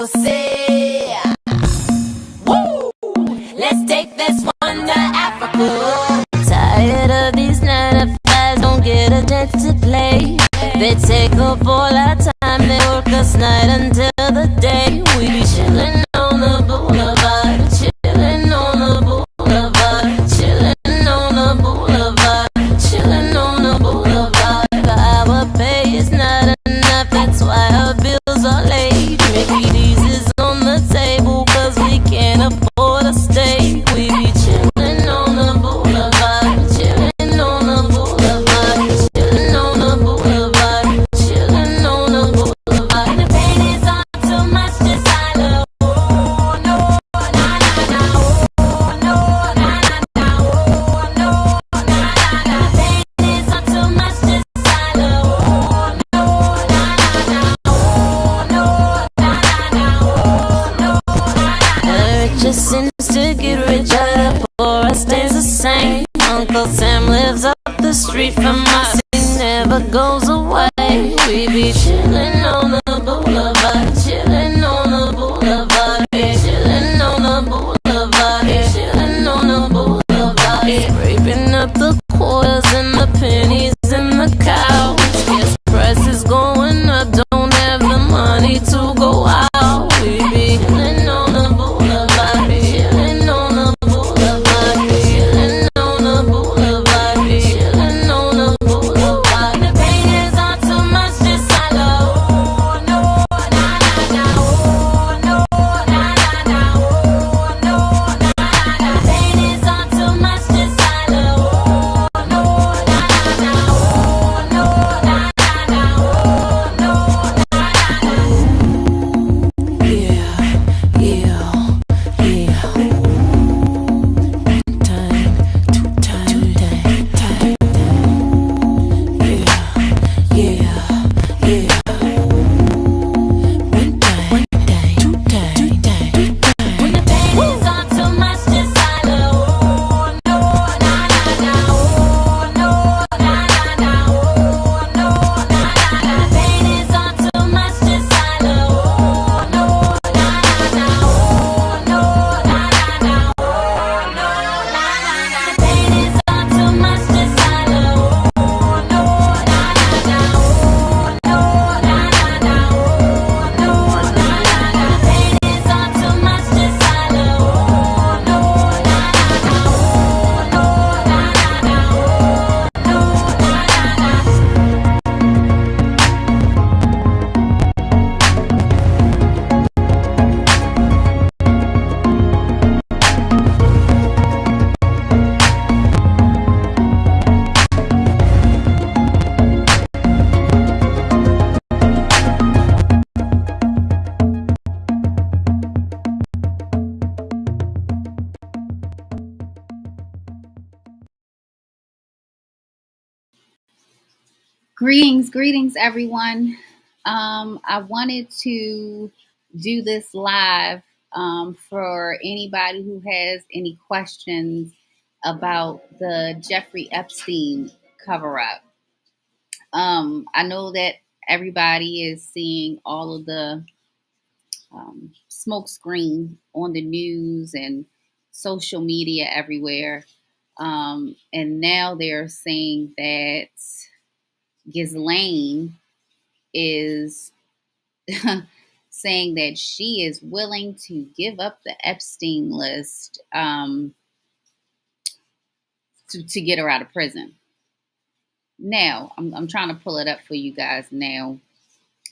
say, woo! Let's take this one to Africa. Tired of these 9 to 5s, don't get a chance to play. They take up all our time, they work us night until the day. We be chillin' on the boulevard, chillin' on the boulevard, chillin' on the boulevard, chillin' on the boulevard. Our pay is not enough, that's why our bills are late. Mickey D's is on the table, cause we can't afford a steak. We be chillin' on the boulevard, chillin' on the boulevard, chillin' on the boulevard, chillin' on the boulevard. And the pain is on too much to swallow. Oh no, na na na. Oh no, na na na. Oh no, na na na. Pain is on too much to swallow. Oh no, na na na. Oh no, na na na. Oh no, na na na. The richest seems to get richer, the poor stays the same. Uncle Sam lives up the street from us, he never goes away. We be chillin' on the boulevard, chillin' on the boulevard, chillin' on the boulevard, chillin' on the boulevard. Scraping up the quarters and the pennies and the couch. Yes, prices going up, don't have the money to go out. We be chillin' on the boulevard, chillin' on the boulevard, chillin' on the boulevard, chillin' on the boulevard. The pain is on too much to swallow. Oh no, na na na. Oh no, na na na. Oh no, na na na. Pain is on too much to swallow. Oh no, na na na. Oh no, na na na. Oh no, na na na. Yeah, yeah, yeah. Time, too time, time. Yeah, yeah, yeah. One day, two time. When the pain is on too much to swallow. Oh no, na na na. Oh no, na na na. Oh no, na na na. Pain is on too much to swallow. Oh no, na na na. Oh no, na na na. Oh no, na na na. Pain is on too much to swallow. Oh no, na na na. Oh no, na na na. Oh no, na na na. Pain is on too much to swallow. Oh no, na na na. Oh no, na na na. Oh no, na na na. Greetings, everyone. I wanted to do this live for anybody who has any questions about the Jeffrey Epstein cover up. I know that everybody is seeing all of the smoke screen on the news and social media everywhere. And now they're saying that Ghislaine is saying that she is willing to give up the Epstein list to get her out of prison. Now, I'm trying to pull it up for you guys now,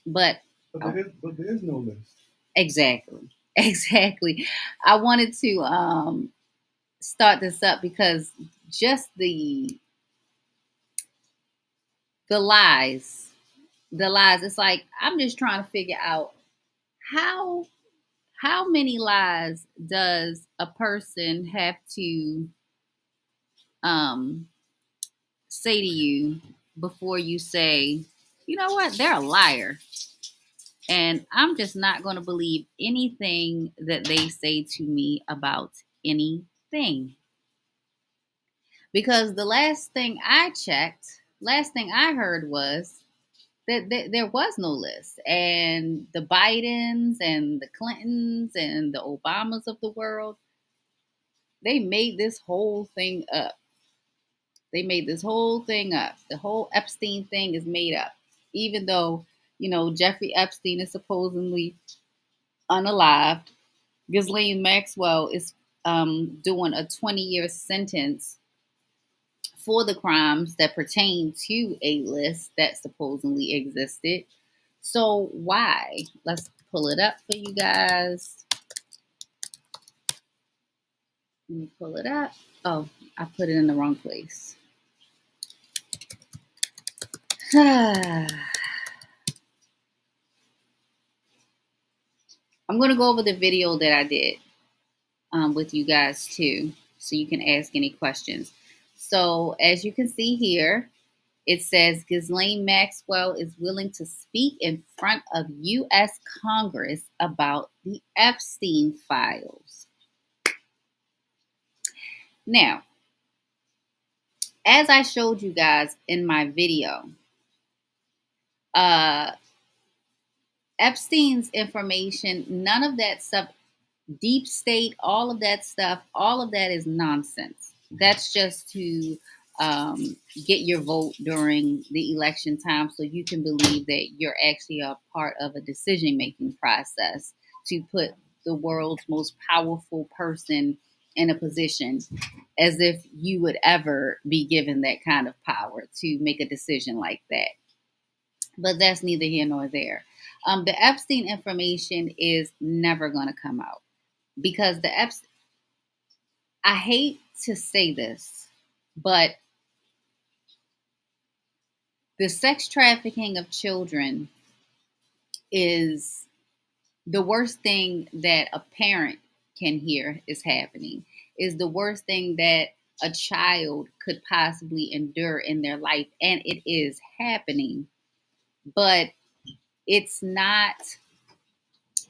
but But there is no list. exactly, exactly. I wanted to start this up because just the lies, the lies. It's like I'm just trying to figure out how how many lies does a person have to um, say to you before you say, you know what, they're a liar. And I'm just not going to believe anything that they say to me about anything. Because the last thing I checked, last thing I heard was There was no list. And the Bidens and the Clintons and the Obamas of the world, they made this whole thing up. They made this whole thing up. The whole Epstein thing is made up. Even though, Jeffrey Epstein is supposedly unalived, Ghislaine Maxwell is doing a 20-year sentence for the crimes that pertain to a list that supposedly existed. So why? Let's pull it up for you guys. Let me pull it up. Oh, I put it in the wrong place. I'm going to go over the video that I did with you guys too, so you can ask any questions. So as you can see here, it says Ghislaine Maxwell is willing to speak in front of U.S. Congress about the Epstein files. Now, as I showed you guys in my video, Epstein's information, none of that stuff, deep state, all of that stuff, all of that is nonsense. That's just to get your vote during the election time so you can believe that you're actually a part of a decision-making process to put the world's most powerful person in a position, as if you would ever be given that kind of power to make a decision like that. But that's neither here nor there. The Epstein information is never going to come out because I hate to say this, but the sex trafficking of children is the worst thing that a parent can hear is happening, is the worst thing that a child could possibly endure in their life. And it is happening, but it's not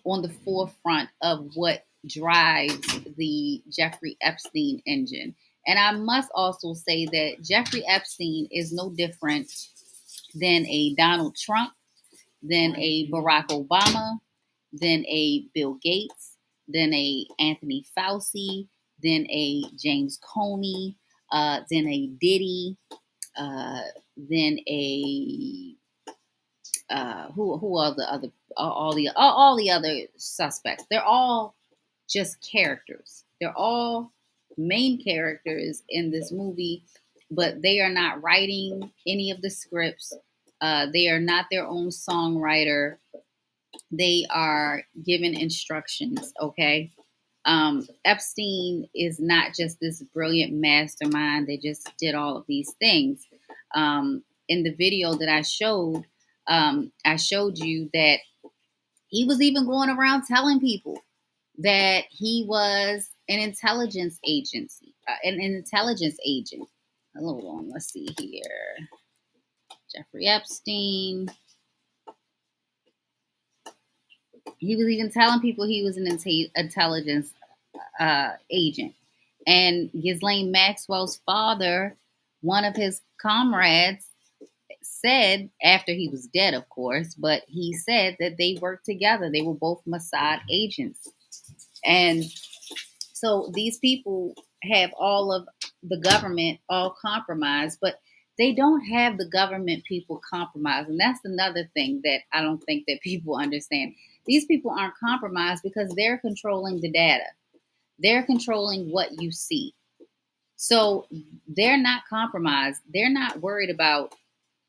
on the forefront of what drives the Jeffrey Epstein engine. And I must also say that Jeffrey Epstein is no different than a Donald Trump, than a Barack Obama, than a Bill Gates, than a Anthony Fauci, than a James Comey, than a Diddy, than a who are the other all the other suspects. They're all just characters. They're all main characters in this movie, but they are not writing any of the scripts. They are not their own songwriter. They are given instructions, okay? Epstein is not just this brilliant mastermind that just did all of these things. In the video that I showed you that he was even going around telling people that he was an intelligence agency, an intelligence agent. Hold on, let's see here. Jeffrey Epstein. He was even telling people he was an intelligence agent. And Ghislaine Maxwell's father, one of his comrades, said, after he was dead, of course, but he said that they worked together. They were both Mossad agents. And so these people have all of the government all compromised, but they don't have the government people compromised. And that's another thing that I don't think that people understand. These people aren't compromised because they're controlling the data. They're controlling what you see. So they're not compromised. They're not worried about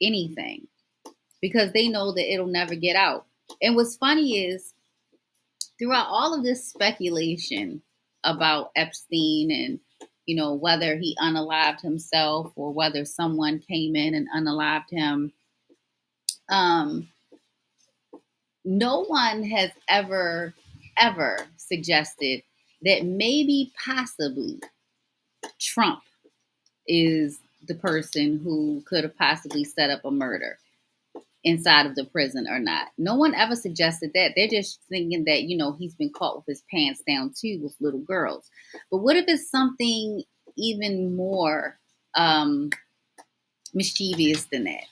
anything because they know that it'll never get out. And what's funny is throughout all of this speculation about Epstein and, whether he unalived himself or whether someone came in and unalived him, no one has ever suggested that maybe possibly Trump is the person who could have possibly set up a murder inside of the prison or not. No one ever suggested that. They're just thinking that, he's been caught with his pants down too with little girls. But what if it's something even more mischievous than that?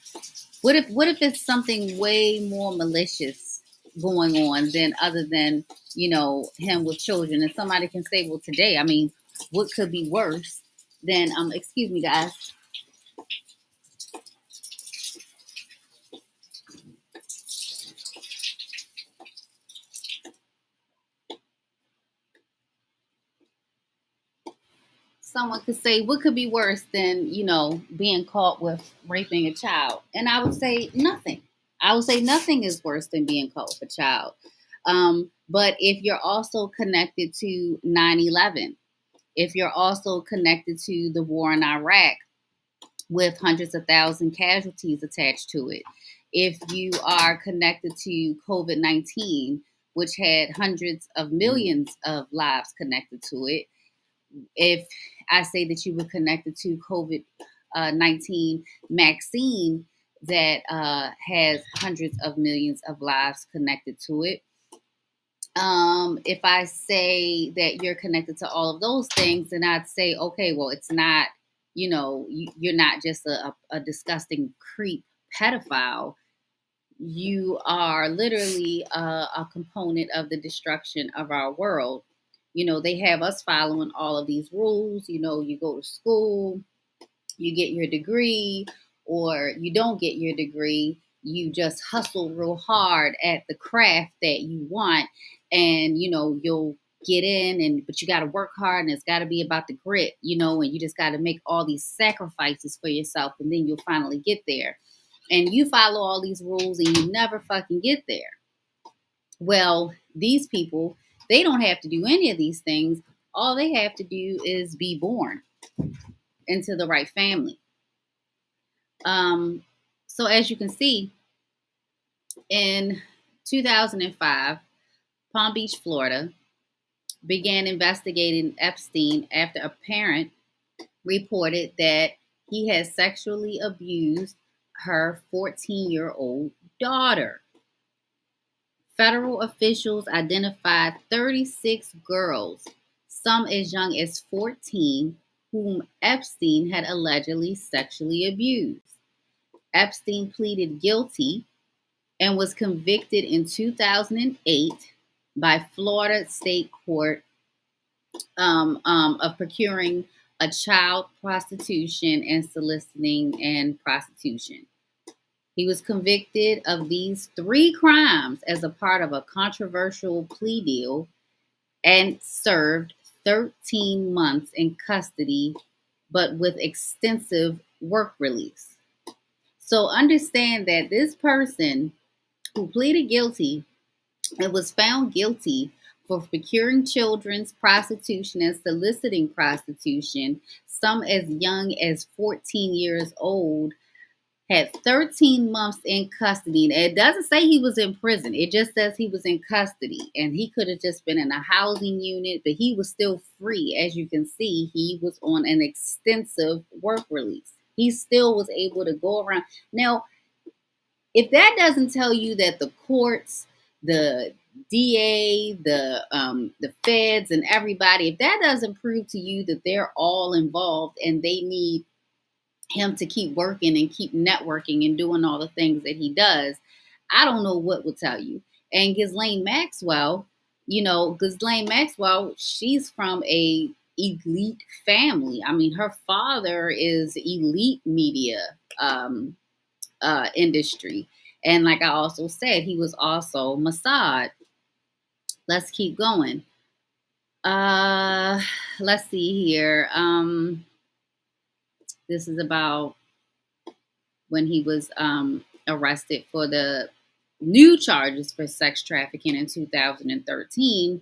What if it's something way more malicious going on than other than, him with children? And somebody can say, well, today, I mean, what could be worse than excuse me, guys. Someone could say, what could be worse than, being caught with raping a child? And I would say nothing. I would say nothing is worse than being caught with a child. But if you're also connected to 9/11, if you're also connected to the war in Iraq with hundreds of thousand casualties attached to it, if you are connected to COVID-19, which had hundreds of millions of lives connected to it, if I say that you were connected to COVID-19 vaccine that has hundreds of millions of lives connected to it, if I say that you're connected to all of those things, then I'd say, okay, well, it's not, you're not just a disgusting creep pedophile. You are literally a component of the destruction of our world. They have us following all of these rules. You go to school, you get your degree, or you don't get your degree. You just hustle real hard at the craft that you want, and you'll get in, but you got to work hard, and it's got to be about the grit, and you just got to make all these sacrifices for yourself, and then you'll finally get there. And you follow all these rules, and you never fucking get there. Well, these people, they don't have to do any of these things. All they have to do is be born into the right family. So as you can see, in 2005, Palm Beach, Florida, began investigating Epstein after a parent reported that he had sexually abused her 14-year-old daughter. Federal officials identified 36 girls, some as young as 14, whom Epstein had allegedly sexually abused. Epstein pleaded guilty and was convicted in 2008 by Florida State Court of procuring a child prostitution and soliciting and prostitution. He was convicted of these 3 crimes as a part of a controversial plea deal and served 13 months in custody, but with extensive work release. So understand that this person who pleaded guilty and was found guilty for procuring children's prostitution and soliciting prostitution, some as young as 14 years old, had 13 months in custody. It doesn't say he was in prison. It just says he was in custody. And he could have just been in a housing unit, but he was still free. As you can see, he was on an extensive work release. He still was able to go around. Now, if that doesn't tell you that the courts, the DA, the feds, and everybody, if that doesn't prove to you that they're all involved and they need him to keep working and keep networking and doing all the things that he does, I don't know what will tell you. And Ghislaine Maxwell, she's from a elite family. I mean, her father is elite media industry. And like I also said, he was also Mossad. Let's keep going. Let's see here. This is about when he was arrested for the new charges for sex trafficking in 2013.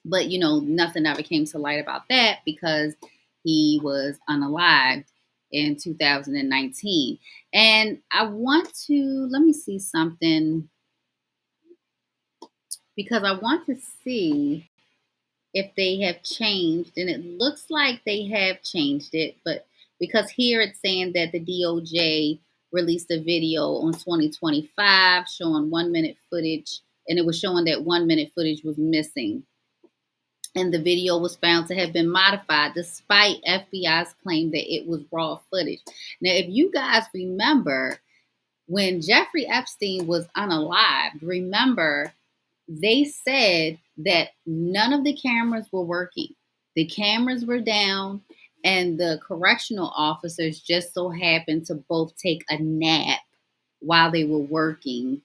But, nothing ever came to light about that because he was unalived in 2019. And I want to, let me see something, because I want to see if they have changed. And it looks like they have changed it, but because here it's saying that the DOJ released a video on 2025 showing 1-minute footage, and it was showing that 1-minute footage was missing. And the video was found to have been modified despite FBI's claim that it was raw footage. Now, if you guys remember, When Jeffrey Epstein was unalived, remember, they said that none of the cameras were working. The cameras were down, and the correctional officers just so happened to both take a nap while they were working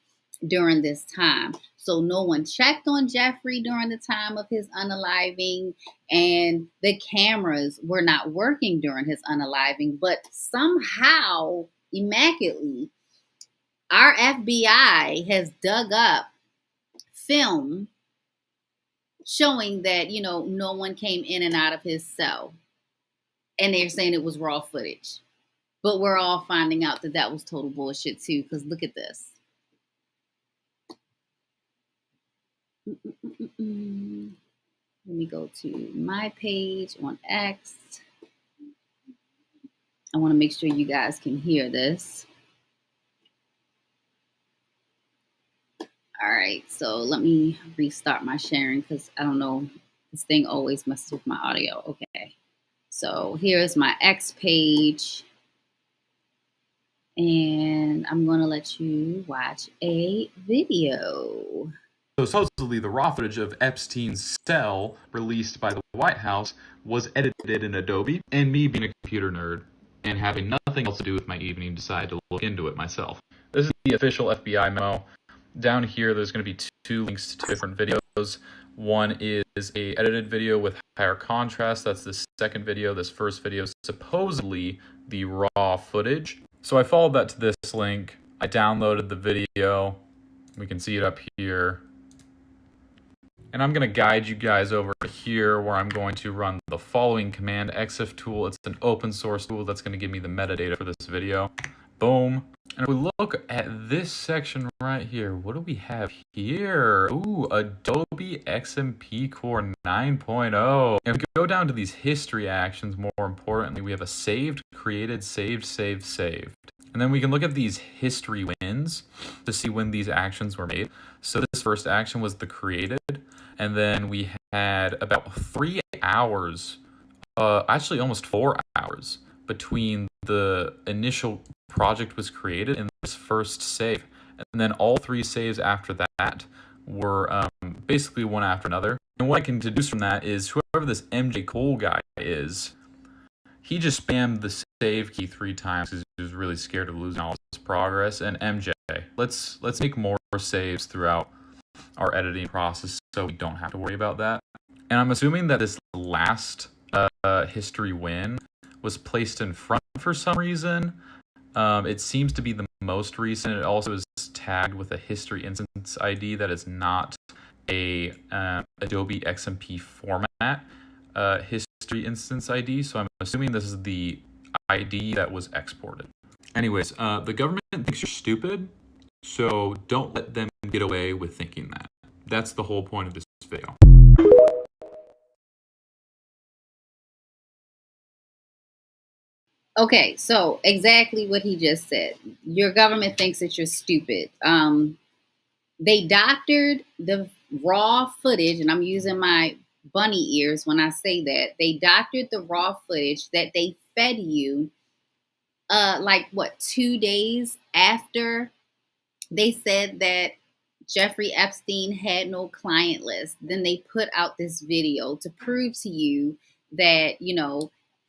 during this time. So no one checked on Jeffrey during the time of his unaliving, and the cameras were not working during his unaliving. But somehow, immaculately, our FBI has dug up film showing that, no one came in and out of his cell. And they're saying it was raw footage. But we're all finding out that that was total bullshit too, because look at this. Let me go to my page on X. I want to make sure you guys can hear this. All right, so let me restart my sharing because I don't know, this thing always messes with my audio. Okay, so here's my X page, and I'm going to let you watch a video. So supposedly the raw footage of Epstein's cell released by the White House was edited in Adobe, and me being a computer nerd and having nothing else to do with my evening decided to look into it myself. This is the official FBI memo. Down here there's going to be two links to different videos. One is a edited video with higher contrast. That's the second video. This first video is supposedly the raw footage. So I followed that to this link. I downloaded the video. We can see it up here. And I'm going to guide you guys over here where I'm going to run the following command, exif tool. It's an open source tool that's going to give me the metadata for this video. Boom. And if we look at this section right here, what do we have here? Ooh, Adobe XMP Core 9.0. And we go down to these history actions, more importantly, we have a saved, created, saved, saved, saved. And then we can look at these history wins to see when these actions were made. So this first action was the created. And then we had about 3 hours, actually almost 4 hours, between the initial project was created and this first save. And then all 3 saves after that were basically one after another. And what I can deduce from that is whoever this MJ Cole guy is, he just spammed the save key 3 times because he was really scared of losing all his progress. And MJ, let's make more saves throughout our editing process so we don't have to worry about that. And I'm assuming that this last history win was placed in front for some reason. It seems to be the most recent. It also is tagged with a history instance ID that is not a Adobe XMP format history instance ID. So I'm assuming this is the ID that was exported. Anyways, the government thinks you're stupid, so don't let them get away with thinking that. That's the whole point of this video. Okay, so exactly what he just said. Your government thinks that you're stupid. They doctored the raw footage, and I'm using my bunny ears when I say that. They doctored the raw footage that they fed you 2 days after they said that Jeffrey Epstein had no client list. Then they put out this video to prove to you that,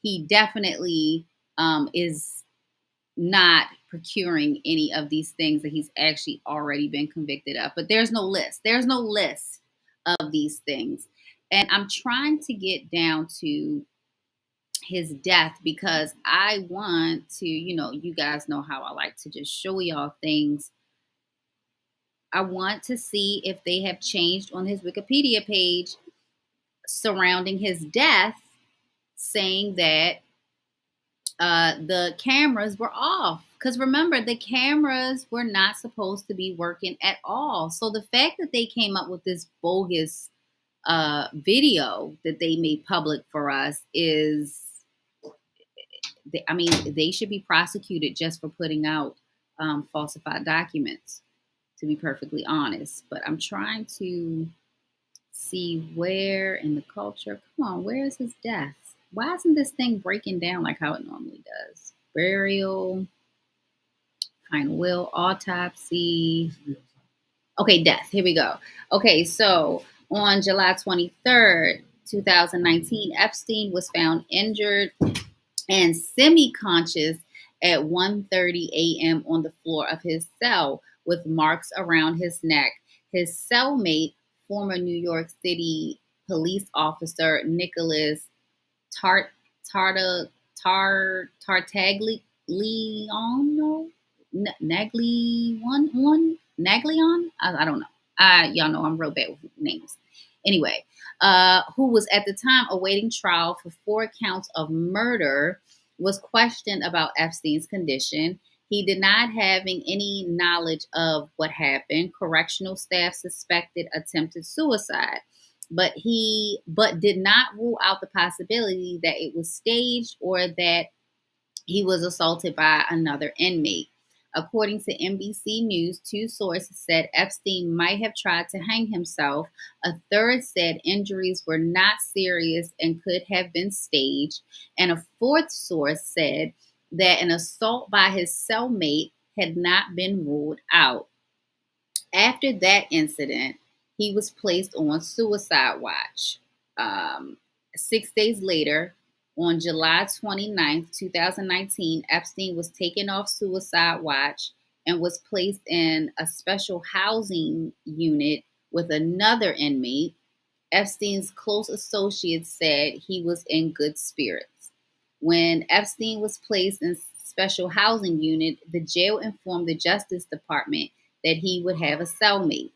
he definitely is not procuring any of these things that he's actually already been convicted of. But there's no list. There's no list of these things. And I'm trying to get down to his death because I want to, you guys know how I like to just show y'all things. I want to see if they have changed on his Wikipedia page surrounding his death, saying that the cameras were off. Because remember, the cameras were not supposed to be working at all. So the fact that they came up with this bogus video that they made public for us is, they should be prosecuted just for putting out falsified documents, to be perfectly honest. But I'm trying to see where in the culture, come on, where is his death? Why isn't this thing breaking down like how it normally does? Burial, Behind the wheel, autopsy. Okay, death. Here we go. Okay, so on July 23rd, 2019, Epstein was found injured and semi-conscious at 1:30 a.m. on the floor of his cell with marks around his neck. His cellmate, former New York City police officer Nicholas Tart Tarta Tar Tartagliano Naglion. I don't know. Y'all know I'm real bad with names. Anyway, who was at the time awaiting trial for 4 counts of murder, was questioned about Epstein's condition. He denied having any knowledge of what happened. Correctional staff suspected attempted suicide, but did not rule out the possibility that it was staged or that he was assaulted by another inmate. According to NBC News, 2 sources said Epstein might have tried to hang himself. A third said injuries were not serious and could have been staged. And a fourth source said that an assault by his cellmate had not been ruled out. After that incident, he was placed on suicide watch. 6 days later, on July 29th, 2019, Epstein was taken off suicide watch and was placed in a special housing unit with another inmate. Epstein's close associates said he was in good spirits. When Epstein was placed in special housing unit, the jail informed the Justice Department that he would have a cellmate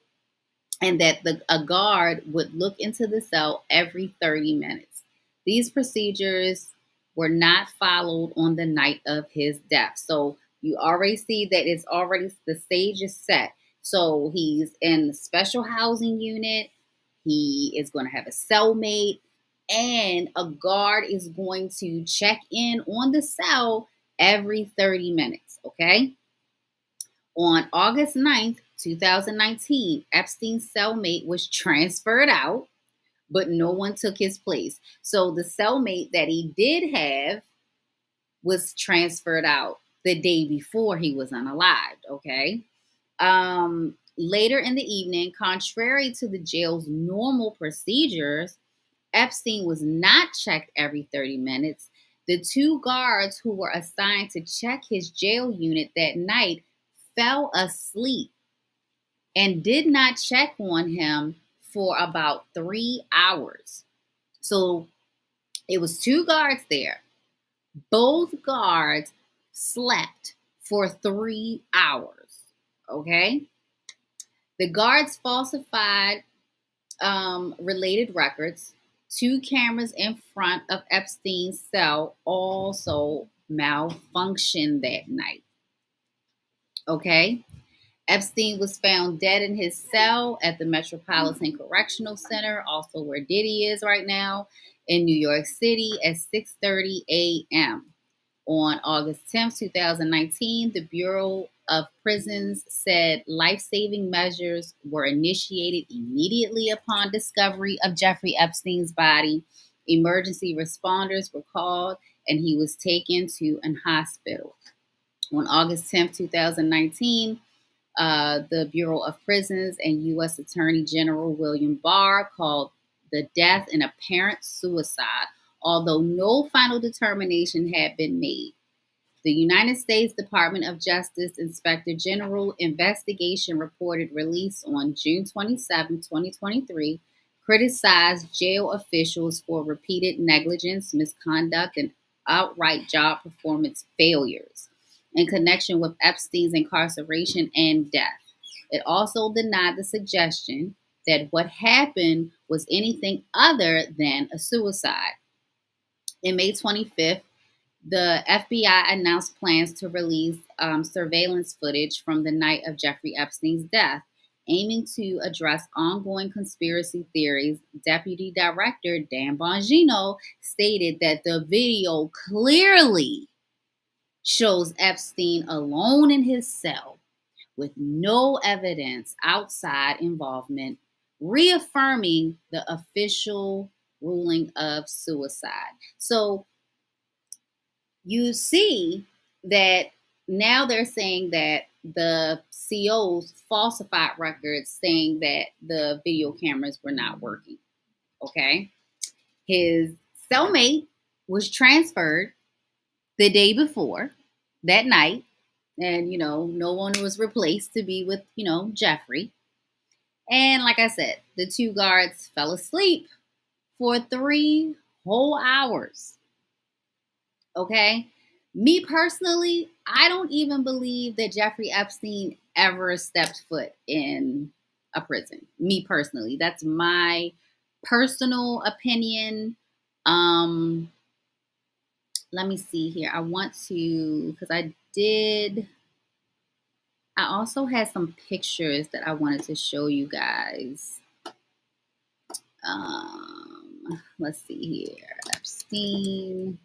and that a guard would look into the cell every 30 minutes. These procedures were not followed on the night of his death. So you already see that it's already, the stage is set. So he's in the special housing unit. He is going to have a cellmate, and a guard is going to check in on the cell every 30 minutes. Okay. On August 9th, 2019, Epstein's cellmate was transferred out, but no one took his place. So the cellmate that he did have was transferred out the day before he was unalived, okay? Later in the evening, contrary to the jail's normal procedures, Epstein was not checked every 30 minutes. The 2 guards who were assigned to check his jail unit that night fell asleep and did not check on him for about 3 hours. So it was 2 guards there. Both guards slept for 3 hours. Okay. The guards falsified related records. 2 cameras in front of Epstein's cell also malfunctioned that night. Okay. Epstein was found dead in his cell at the Metropolitan Correctional Center, also where Diddy is right now, in New York City at 6:30 a.m. On August 10th, 2019, the Bureau of Prisons said life-saving measures were initiated immediately upon discovery of Jeffrey Epstein's body. Emergency responders were called, and he was taken to an hospital. On August 10th, 2019, the Bureau of Prisons and U.S. Attorney General William Barr called the death an apparent suicide, although no final determination had been made. The United States Department of Justice Inspector General investigation reported released on June 27, 2023, criticized jail officials for repeated negligence, misconduct, and outright job performance failures in connection with Epstein's incarceration and death. It also denied the suggestion that what happened was anything other than a suicide. In May 25th, the FBI announced plans to release surveillance footage from the night of Jeffrey Epstein's death, aiming to address ongoing conspiracy theories. Deputy Director Dan Bongino stated that the video clearly shows Epstein alone in his cell with no evidence outside involvement, reaffirming the official ruling of suicide. So you see that now they're saying that the COs falsified records saying that the video cameras were not working. Okay. His cellmate was transferred the day before, that night, and no one was replaced to be with Jeffrey. And like I said, the two guards fell asleep for 3 whole hours. Okay. Me personally, I don't even believe that Jeffrey Epstein ever stepped foot in a prison. Me personally, that's my personal opinion. Let me see here. I want to, because I also had some pictures that I wanted to show you guys. Let's see here. Epstein.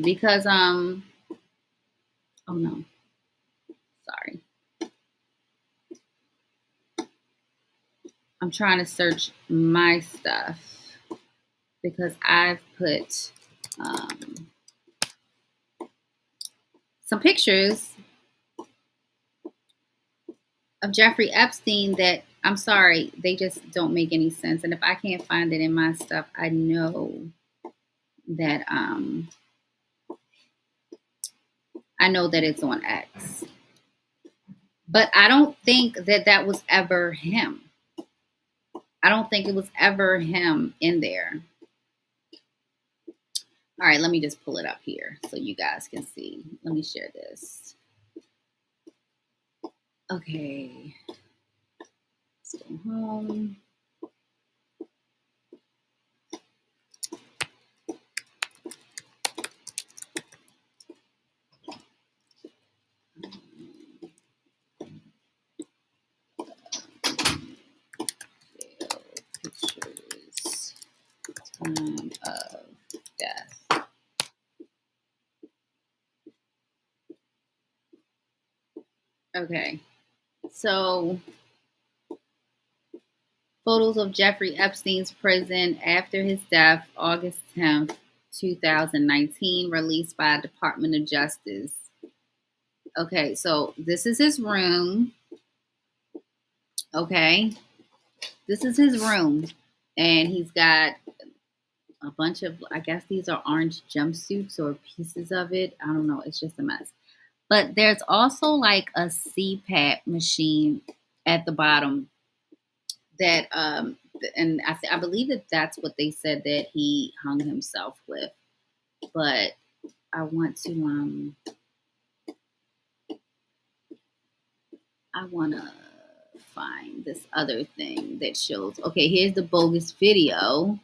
Because, oh no, sorry. I'm trying to search my stuff because I've put some pictures of Jeffrey Epstein that, I'm sorry, they just don't make any sense. And if I can't find it in my stuff, I know that it's on X. But I don't think that was ever him. I don't think it was ever him in there. All right, let me just pull it up here so you guys can see. Let me share this. Okay. Let's go home. Pictures. Time of death. Okay. So, photos of Jeffrey Epstein's prison after his death, August 10th, 2019, released by Department of Justice. Okay, so this is his room. Okay, this is his room. And he's got a bunch of, I guess these are orange jumpsuits or pieces of it. I don't know. It's just a mess. But there's also like a CPAP machine at the bottom that, and I believe that's what they said that he hung himself with. But I want to, find this other thing that shows. Okay, here's the bogus video.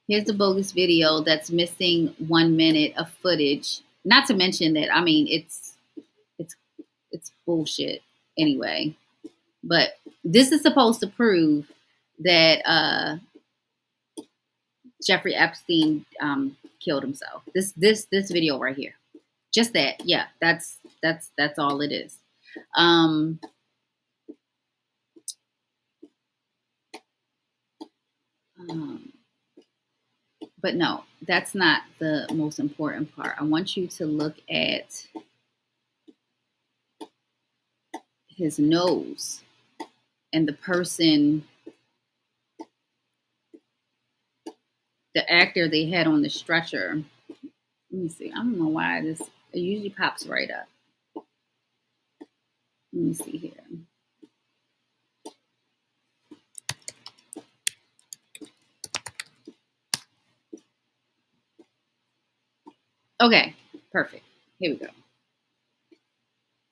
Here's the bogus video that's missing 1 minute of footage. Not to mention that, I mean, it's bullshit anyway. But this is supposed to prove that Jeffrey Epstein killed himself. This video right here. Just that, yeah, that's all it is. But no, that's not the most important part. I want you to look at his nose and the person, the actor they had on the stretcher. Let me see. I don't know why it usually pops right up. Let me see here. Okay, perfect. Here we go.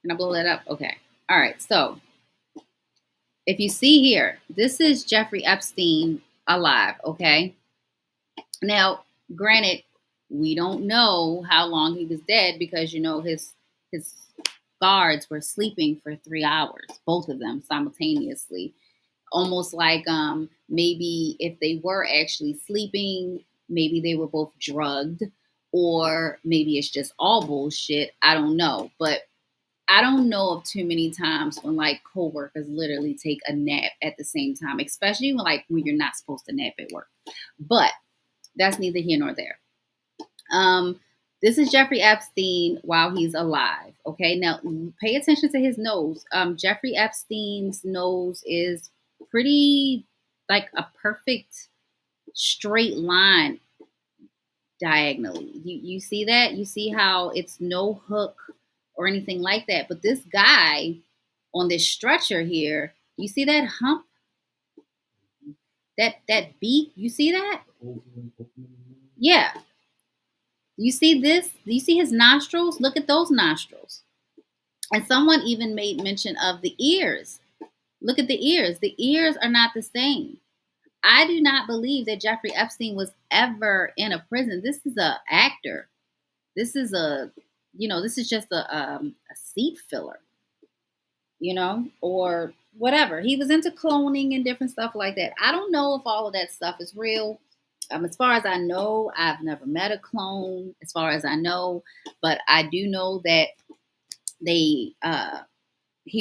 Can I blow that up? Okay. All right. So if you see here, this is Jeffrey Epstein alive. Okay. Now, granted, we don't know how long he was dead because, his guards were sleeping for 3 hours, both of them simultaneously. Almost like maybe if they were actually sleeping, maybe they were both drugged, or maybe it's just all bullshit. I don't know. But I don't know of too many times when like coworkers literally take a nap at the same time, especially when you're not supposed to nap at work. But that's neither here nor there. This is Jeffrey Epstein while he's alive. Okay, now pay attention to his nose. Jeffrey Epstein's nose is pretty like a perfect straight line diagonally. You see that? You see how it's no hook or anything like that. But this guy on this stretcher here, you see that hump? That beak? You see that? Yeah. You see this? Do you see his nostrils? Look at those nostrils. And someone even made mention of the ears. Look at the ears. The ears are not the same. I do not believe that Jeffrey Epstein was ever in a prison. This is an actor. This is this is just a seat filler, or whatever. He was into cloning and different stuff like that. I don't know if all of that stuff is real. As far as I know, I've never met a clone, as far as I know, but I do know that he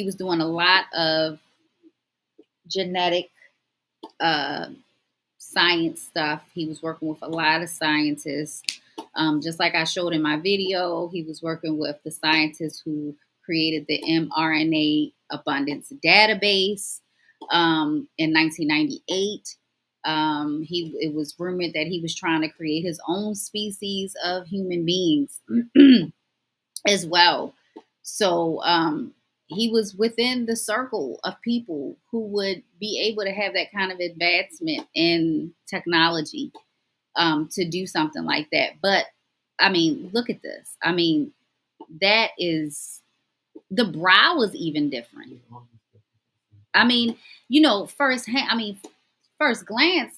was doing a lot of genetic science stuff. He was working with a lot of scientists. Just like I showed in my video, he was working with the scientists who created the mRNA abundance database in 1998. It was rumored that he was trying to create his own species of human beings as well. So he was within the circle of people who would be able to have that kind of advancement in technology to do something like that. But I mean, look at this. I mean, that is, the brow is even different. I mean, first glance,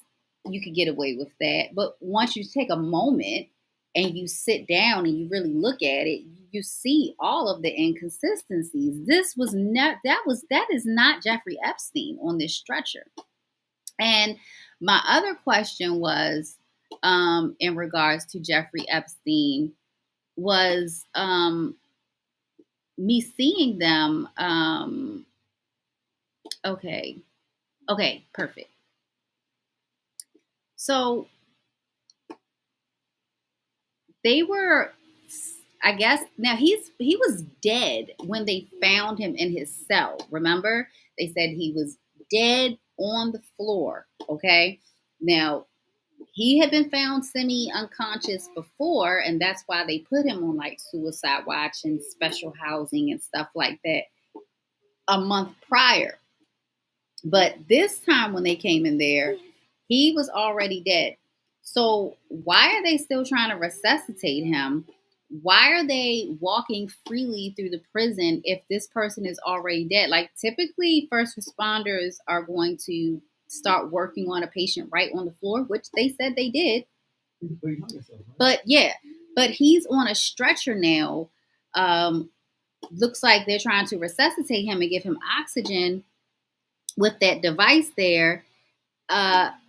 you could get away with that. But once you take a moment and you sit down and you really look at it, you see all of the inconsistencies. That is not Jeffrey Epstein on this stretcher. And my other question was, in regards to Jeffrey Epstein, was me seeing them. Okay, perfect. So they were, I guess, now he was dead when they found him in his cell. Remember, they said he was dead on the floor. Okay, now he had been found semi-unconscious before, and that's why they put him on like suicide watch and special housing and stuff like that a month prior. But this time when they came in there, he was already dead. So why are they still trying to resuscitate him? Why are they walking freely through the prison if this person is already dead? Like, typically first responders are going to start working on a patient right on the floor, which they said they did. But he's on a stretcher now. Looks like they're trying to resuscitate him and give him oxygen with that device there.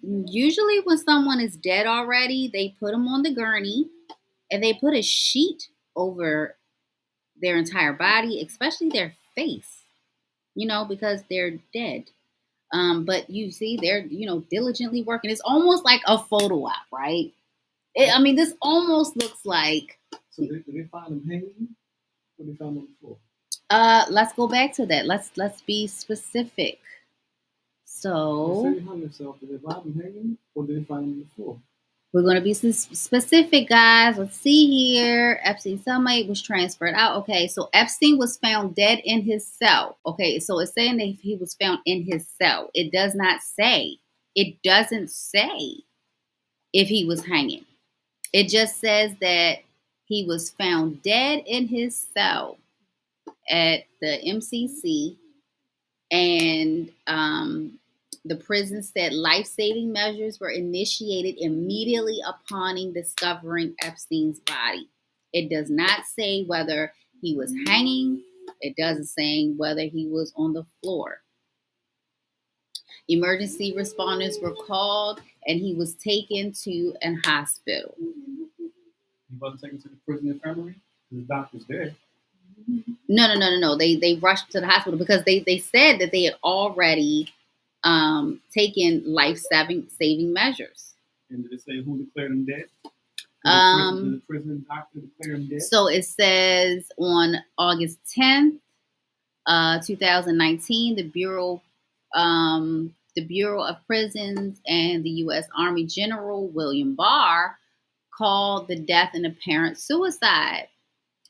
Usually when someone is dead already, they put them on the gurney and they put a sheet over their entire body, especially their face, because they're dead. But you see, they're, diligently working. It's almost like a photo op, right? This almost looks like. So did they find him hanging? Or did they find him on the floor? Let's go back to that. Let's be specific. So. They said he hung himself. Did they find him hanging, or did they find him on the floor? We're going to be specific, guys. Let's see here. Epstein's cellmate was transferred out. Okay, so Epstein was found dead in his cell. Okay, so it's saying that he was found in his cell. It doesn't say if he was hanging. It just says that he was found dead in his cell at the MCC, and the prison said life-saving measures were initiated immediately upon discovering Epstein's body. It does not say whether he was hanging. It doesn't say whether he was on the floor. Emergency responders were called, and he was taken to an hospital. He wasn't taken to the prison infirmary? The doctor's there. No. They rushed to the hospital because they said that they had already taken life-saving measures. And did it say who declared him dead? Did the prison doctor declare him dead? So it says on August 10th, 2019, the Bureau of Prisons and the U.S. Army General William Barr called the death an apparent suicide,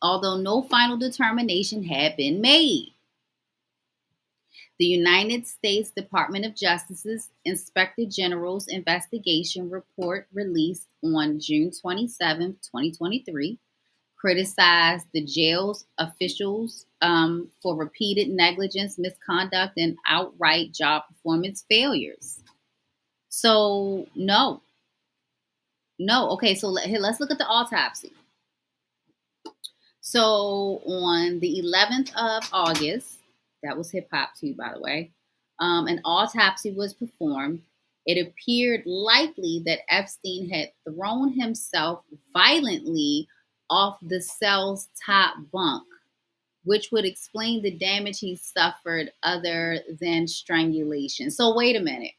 although no final determination had been made. The United States Department of Justice's Inspector General's investigation report released on June 27, 2023, criticized the jail's officials for repeated negligence, misconduct, and outright job performance failures. So, no. Okay, so let's look at the autopsy. So, on the 11th of August, that was hip hop too, by the way, an autopsy was performed. It appeared likely that Epstein had thrown himself violently off the cell's top bunk, which would explain the damage he suffered other than strangulation. So wait a minute.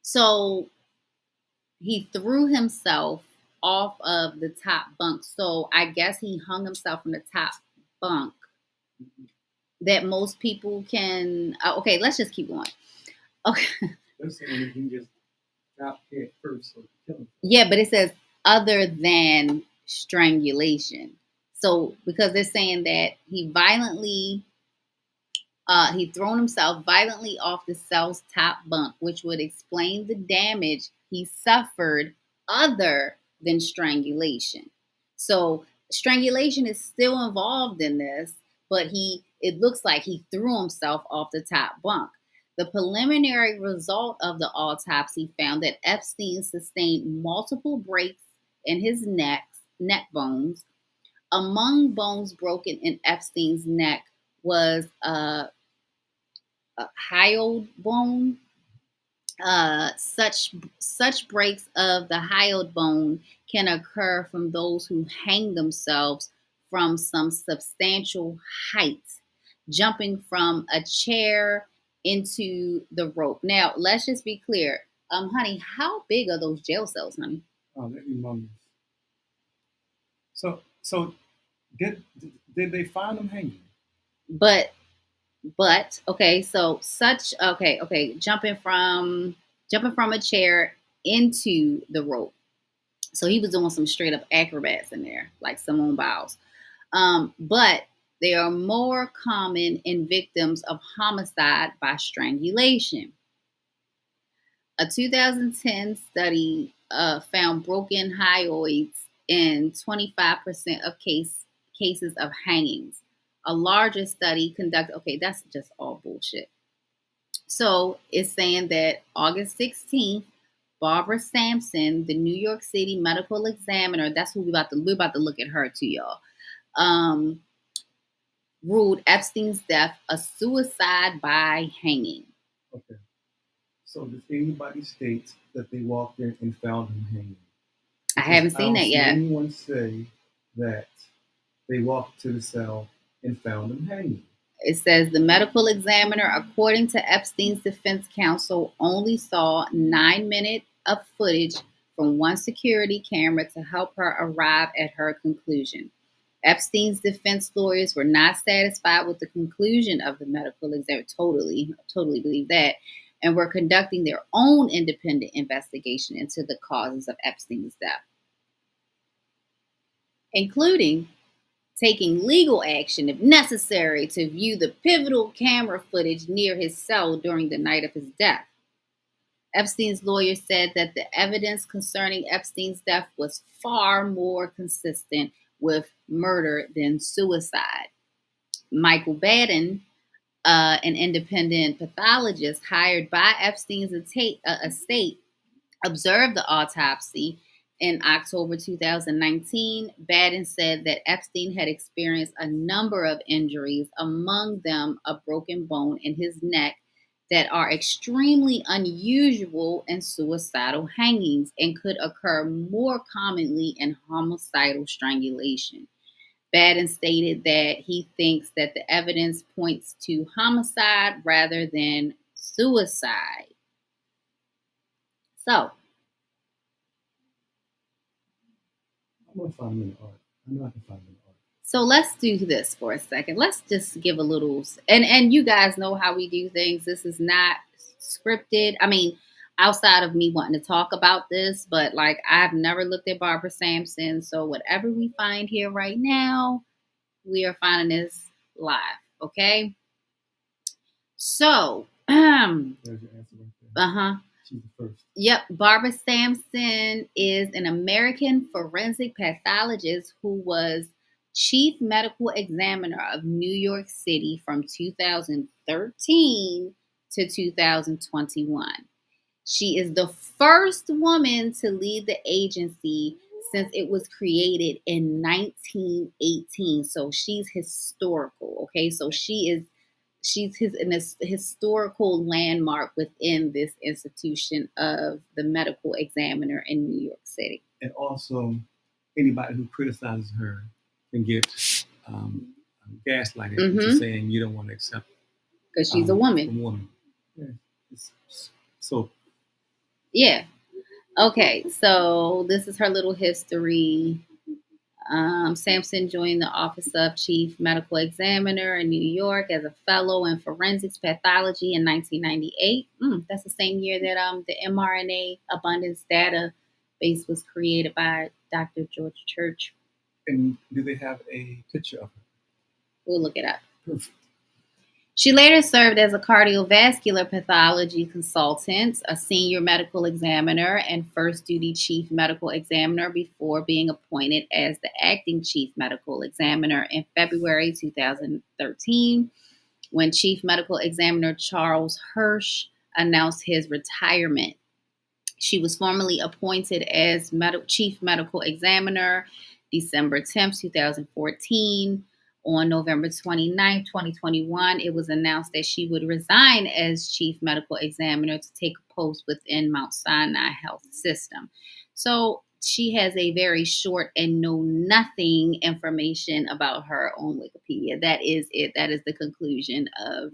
So he threw himself off of the top bunk. So I guess he hung himself from the top bunk that most people can. Okay, let's just keep going. Okay. They're saying he just got head first, so kill him. Yeah, but it says other than strangulation. So because they're saying that he thrown himself violently off the cell's top bunk, which would explain the damage he suffered other than strangulation. So strangulation is still involved in this, but it looks like he threw himself off the top bunk. The preliminary result of the autopsy found that Epstein sustained multiple breaks in his neck bones. Among bones broken in Epstein's neck was a hyoid bone. Such breaks of the hyoid bone can occur from those who hang themselves from some substantial height, jumping from a chair into the rope. Now, let's just be clear. Honey, how big are those jail cells, honey? Oh, they're humongous. So did they find him hanging? But okay, so jumping from a chair into the rope. So he was doing some straight up acrobats in there, like Simone Biles. But they are more common in victims of homicide by strangulation. A 2010 study found broken hyoids in 25% of cases of hangings. A larger study conducted, okay, that's just all bullshit. So it's saying that August 16th, Barbara Sampson, the New York City medical examiner, that's who we're about to look at her too, y'all, ruled Epstein's death a suicide by hanging. Okay. So does anybody state that they walked in and found him hanging? I haven't seen that yet. Anyone say that they walked to the cell and found him hanging? It says the medical examiner, according to Epstein's defense counsel, only saw 9 minutes of footage from one security camera to help her arrive at her conclusion. Epstein's defense lawyers were not satisfied with the conclusion of the medical examiner. Totally believe that. And were conducting their own independent investigation into the causes of Epstein's death, including taking legal action if necessary to view the pivotal camera footage near his cell during the night of his death. Epstein's lawyer said that the evidence concerning Epstein's death was far more consistent with murder than suicide. Michael Baden, an independent pathologist hired by Epstein's estate, observed the autopsy. In October 2019, Baden said that Epstein had experienced a number of injuries, among them a broken bone in his neck, that are extremely unusual in suicidal hangings and could occur more commonly in homicidal strangulation. Baden stated that he thinks that the evidence points to homicide rather than suicide. So, I'm gonna find them in the art. I know I can find them in the art. So let's do this for a second. Let's just give a little, and you guys know how we do things. This is not scripted. I mean, outside of me wanting to talk about this, but like I've never looked at Barbara Sampson. So whatever we find here right now, we are finding this live. Okay. So, There's your answer right there. uh-huh. She's the first. Yep, Barbara Sampson is an American forensic pathologist who was chief medical examiner of New York City from 2013 to 2021. She is the first woman to lead the agency since it was created in 1918. So she's historical, okay? So she's an historical landmark within this institution of the medical examiner in New York City. And also, anybody who criticizes her can get gaslighted into saying you don't want to accept because she's a woman. A woman. Yeah. So. Yeah. Okay. So this is her little history. Sampson joined the Office of Chief Medical Examiner in New York as a fellow in forensics pathology in 1998. That's the same year that the mRNA abundance database was created by Dr. George Church. And do they have a picture of her? We'll look it up. Perfect. She later served as a cardiovascular pathology consultant, a senior medical examiner, and first duty chief medical examiner before being appointed as the acting chief medical examiner in February 2013, when Chief Medical Examiner Charles Hirsch announced his retirement. She was formally appointed as chief medical examiner December 10th, 2014. On November 29th, 2021, it was announced that she would resign as chief medical examiner to take a post within Mount Sinai Health System. So she has a very short and know nothing information about her on Wikipedia. That is it. That is the conclusion of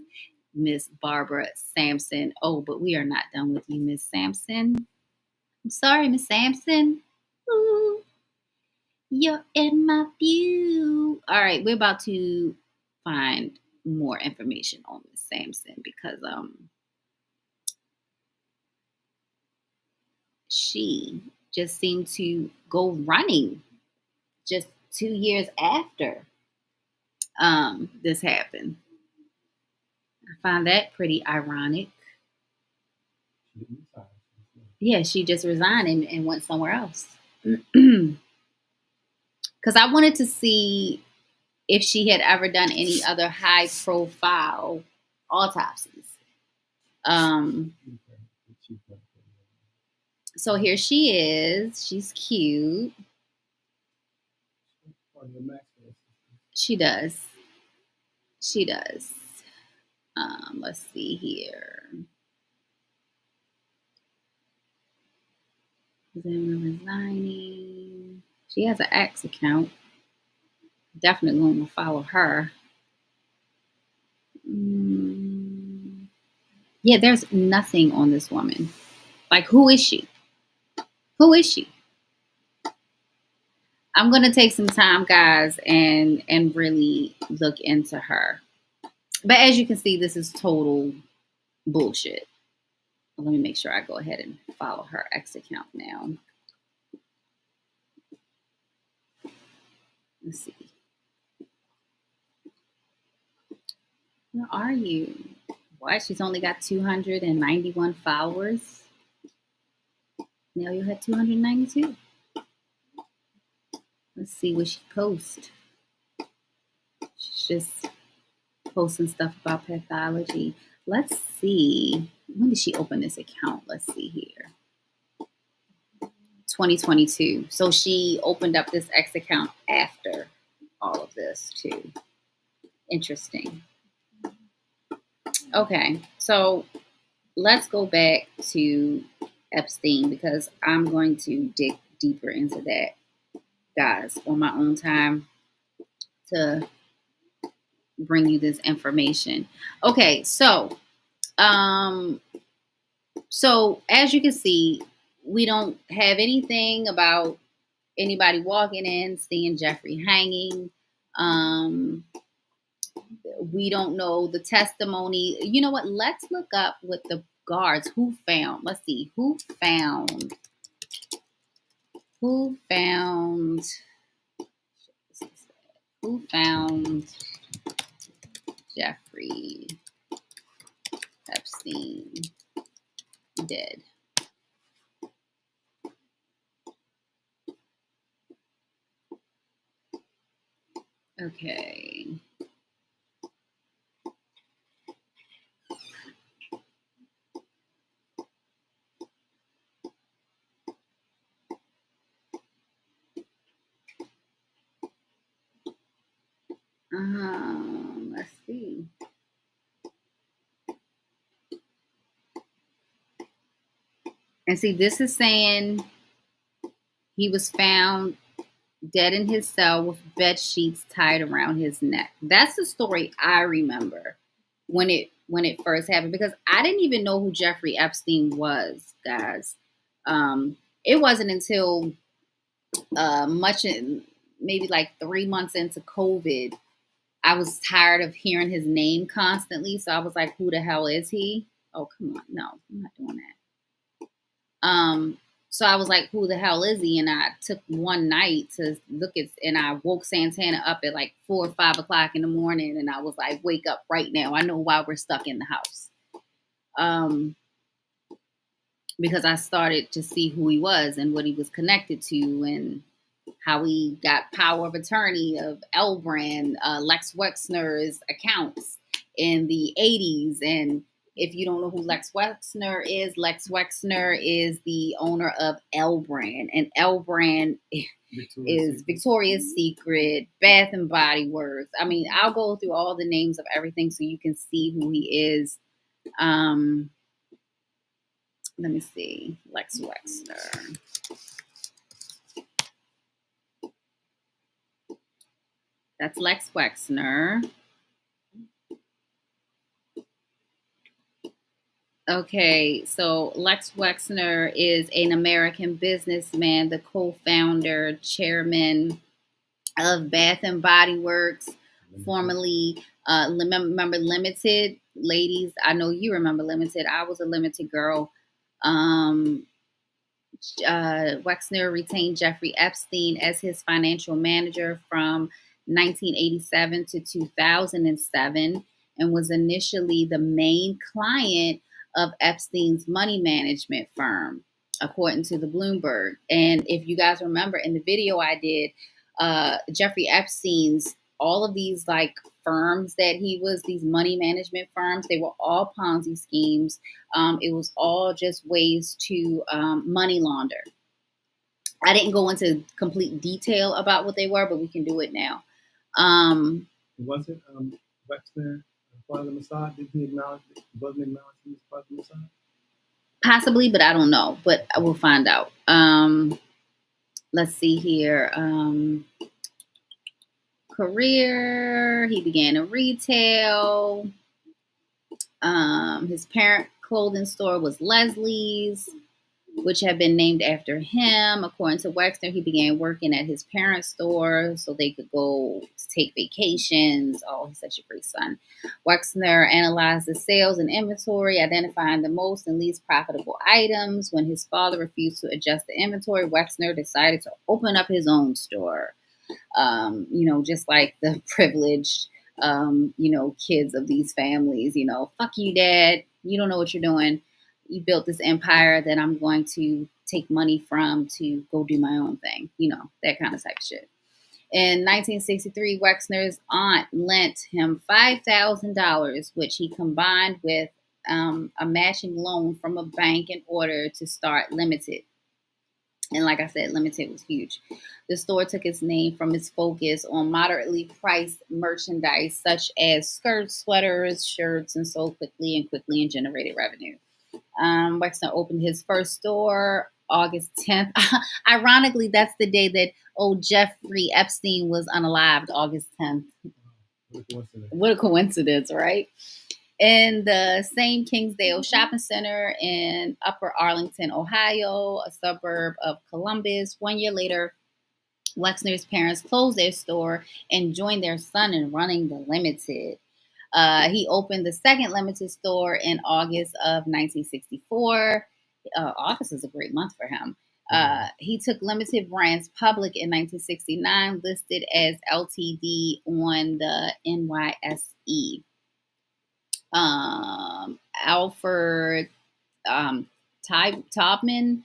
Miss Barbara Sampson. Oh, but we are not done with you, Miss Sampson. I'm sorry, Miss Sampson. Ooh. You're in my view. All right, we're about to find more information on Miss Sampson because she just seemed to go running just 2 years after this happened. I find that pretty ironic. Yeah, she just resigned and went somewhere else. Because I wanted to see if she had ever done any other high-profile autopsies. So here she is. She's cute. She does. She does. Let's see here. Resigning. She has an X account. Definitely going to follow her. Yeah, there's nothing on this woman. Like, who is she? Who is she? I'm going to take some time, guys, and really look into her. But as you can see, this is total bullshit. Let me make sure I go ahead and follow her X account now. Let's see. Where are you? What? She's only got 291 followers. Now you had 292. Let's see what she posts. She's just posting stuff about pathology. Let's see. When did she open this account? Let's see here. 2022. So she opened up this X account after all of this too. Interesting. Okay, so let's go back to Epstein because I'm going to dig deeper into that, guys, on my own time to bring you this information. Okay, so as you can see, we don't have anything about anybody walking in, seeing Jeffrey hanging. We don't know the testimony. You know what? Let's look up with the guards who found. Let's see who found Jeffrey Epstein dead. Okay. Let's see. And see, this is saying he was found dead in his cell with bed sheets tied around his neck. That's the story I remember when it first happened, because I didn't even know who Jeffrey Epstein was, guys. It wasn't until maybe like 3 months into COVID, I was tired of hearing his name constantly. So I was like, who the hell is he? Oh, come on. No, I'm not doing that. So I was like, who the hell is he? And I took one night to look at, and I woke Santana up at like 4 or 5 o'clock in the morning. And I was like, wake up right now. I know why we're stuck in the house. Because I started to see who he was and what he was connected to, and how he got power of attorney of L-Brand, Lex Wexner's accounts in the 80s. And if you don't know who Lex Wexner is the owner of L-Brand. And L-Brand is Victoria's Secret, Bath and Body Works. I mean, I'll go through all the names of everything so you can see who he is. Let me see. Lex Wexner. That's Lex Wexner. Okay, so Lex Wexner is an American businessman, the co-founder, chairman of Bath and Body Works, formerly remember Limited. Ladies, I know you remember Limited. I was a Limited girl. Wexner retained Jeffrey Epstein as his financial manager from 1987 to 2007, and was initially the main client of Epstein's money management firm, according to the Bloomberg. And if you guys remember in the video I did, Jeffrey Epstein's, all of these like firms that he was, these money management firms, they were all Ponzi schemes. It was all just ways to money launder. I didn't go into complete detail about what they were, but we can do it now. Was it Wexner part of the Mossad? Did he acknowledge it? Wasn't acknowledged he was part of the Mossad? Possibly, but I don't know. But I will find out. Let's see here. Career. He began in retail. His parent clothing store was Leslie's, which had been named after him. According to Wexner, he began working at his parents' store so they could go to take vacations. Oh, he's such a great son. Wexner analyzed the sales and inventory, identifying the most and least profitable items. When his father refused to adjust the inventory, Wexner decided to open up his own store. Just like the privileged, kids of these families, fuck you, dad. You don't know what you're doing. You built this empire that I'm going to take money from to go do my own thing, that kind of type of shit. In 1963, Wexner's aunt lent him $5,000, which he combined with a matching loan from a bank in order to start Limited. And like I said, Limited was huge. The store took its name from its focus on moderately priced merchandise, such as skirts, sweaters, shirts, and sold quickly and generated revenue. Wexner opened his first store August 10th. Ironically, that's the day that old Jeffrey Epstein was unalived, August 10th. What a coincidence, right? In the same Kingsdale shopping center in Upper Arlington, Ohio, a suburb of Columbus. 1 year later, Wexner's parents closed their store and joined their son in running the Limited. He opened the second Limited store in August of 1964. August is a great month for him. He took Limited Brands public in 1969, listed as LTD on the NYSE. Alfred Taubman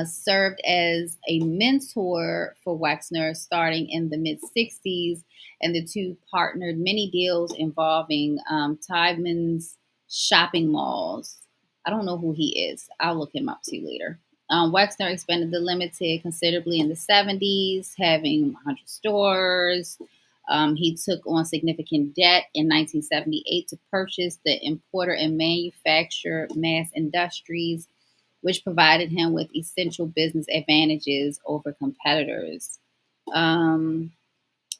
served as a mentor for Wexner starting in the mid-60s, and the two partnered many deals involving Taubman's shopping malls. I don't know who he is. I'll look him up too later. Wexner expanded the Limited considerably in the 70s, having 100 stores. He took on significant debt in 1978 to purchase the importer and manufacturer Mass Industries, which provided him with essential business advantages over competitors.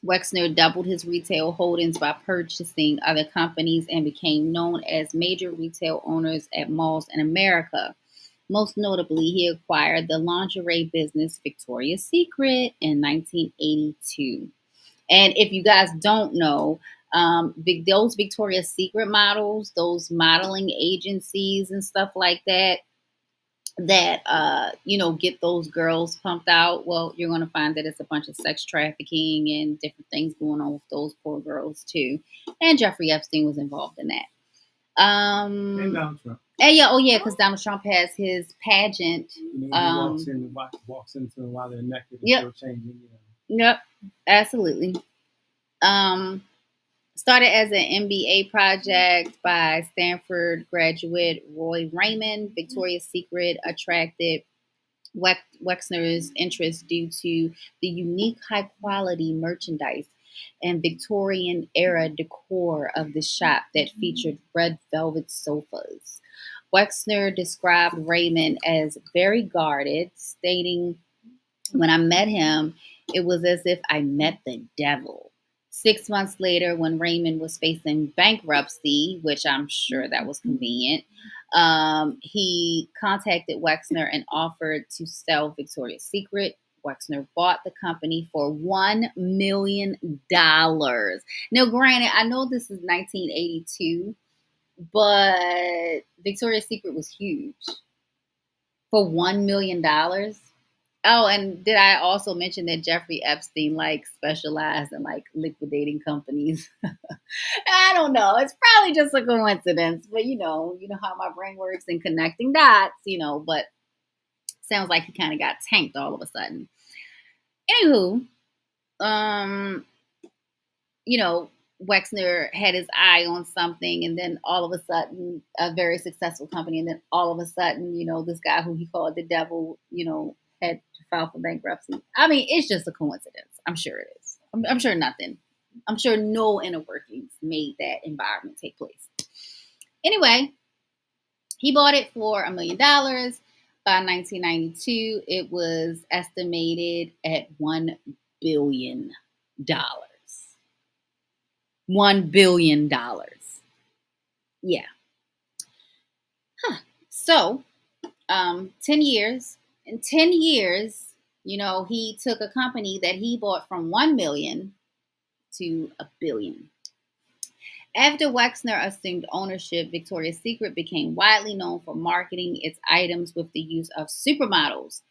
Wexner doubled his retail holdings by purchasing other companies and became known as major retail owners at malls in America. Most notably, he acquired the lingerie business Victoria's Secret in 1982. And if you guys don't know, those Victoria's Secret models, those modeling agencies and stuff like that, get those girls pumped out, well, you're going to find that it's a bunch of sex trafficking and different things going on with those poor girls too. And Jeffrey Epstein was involved in that. And Donald Trump. Because Donald Trump has his pageant. He walks into them while they're naked and still changing. Yep, absolutely. Started as an MBA project by Stanford graduate Roy Raymond, Victoria's Secret attracted Wexner's interest due to the unique high-quality merchandise and Victorian-era decor of the shop that featured red velvet sofas. Wexner described Raymond as very guarded, stating, "When I met him, it was as if I met the devil." 6 months later, when Raymond was facing bankruptcy, which I'm sure that was convenient, he contacted Wexner and offered to sell Victoria's Secret. Wexner bought the company for $1 million. Now, granted, I know this is 1982, but Victoria's Secret was huge. For $1 million? Oh, and did I also mention that Jeffrey Epstein specialized in liquidating companies? I don't know. It's probably just a coincidence, but you know how my brain works in connecting dots, but sounds like he kind of got tanked all of a sudden. Anywho, Wexner had his eye on something, and then all of a sudden, a very successful company, and then all of a sudden, this guy who he called the devil, had to file for bankruptcy. I mean, it's just a coincidence. I'm sure it is. I'm sure nothing. I'm sure no inner workings made that environment take place. Anyway, he bought it for $1 million. By 1992, it was estimated at $1 billion. $1 billion. Yeah. So, 10 years. In 10 years, he took a company that he bought from 1 million to $1 billion. After Wexner assumed ownership, Victoria's Secret became widely known for marketing its items with the use of supermodels,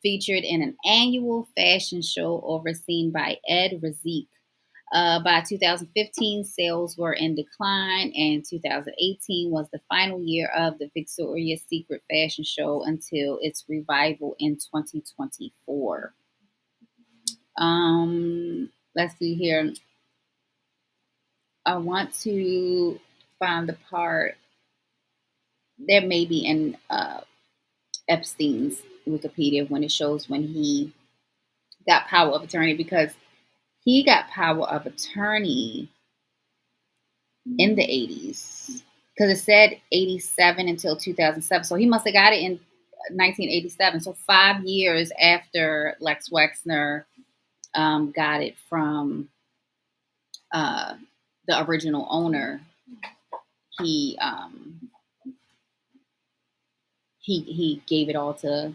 featured in an annual fashion show overseen by Ed Razik. By 2015, sales were in decline, and 2018 was the final year of the Victoria's Secret fashion show until its revival in 2024. Let's see here. I want to find the part that may be in Epstein's Wikipedia when it shows when he got power of attorney, because he got power of attorney in the 80s, because it said 87 until 2007. So he must have got it in 1987. So 5 years after Lex Wexner got it from the original owner, he he gave it all to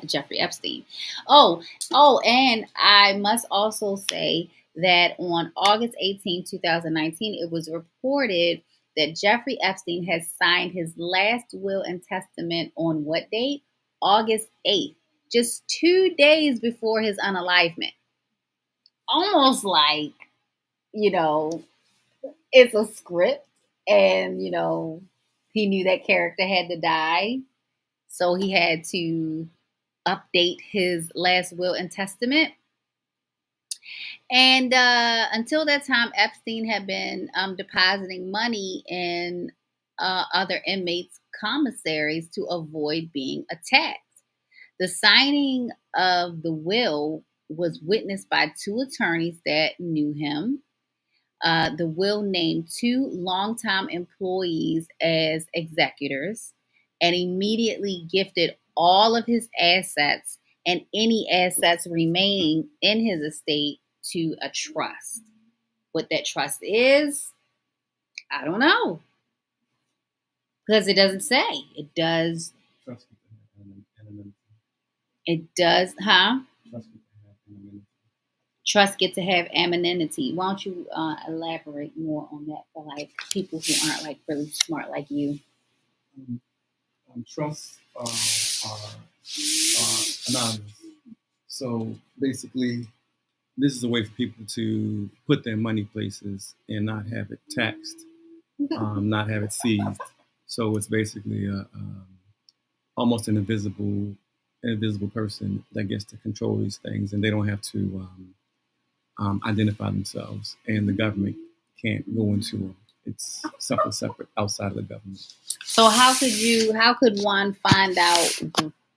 Jeffrey Epstein. And I must also say that on August 18, 2019, it was reported that Jeffrey Epstein has signed his last will and testament on what date? August 8th, just 2 days before his unalivement. Almost like, it's a script, and, he knew that character had to die. So he had to update his last will and testament. And until that time, Epstein had been depositing money in other inmates' commissaries to avoid being attacked. The signing of the will was witnessed by 2 attorneys that knew him. The will named 2 longtime employees as executors and immediately gifted all of his assets and any assets remaining in his estate to a trust. What that trust is, I don't know. Because it doesn't say. It does. It does, huh? Trust get to have anonymity. Why don't you elaborate more on that for like people who aren't like really smart like you? Trusts are anonymous. So basically, this is a way for people to put their money places and not have it taxed, not have it seized. So it's basically almost an invisible person that gets to control these things, and they don't have to identify themselves, and the government can't go into them. It's something separate outside of the government. So how could one find out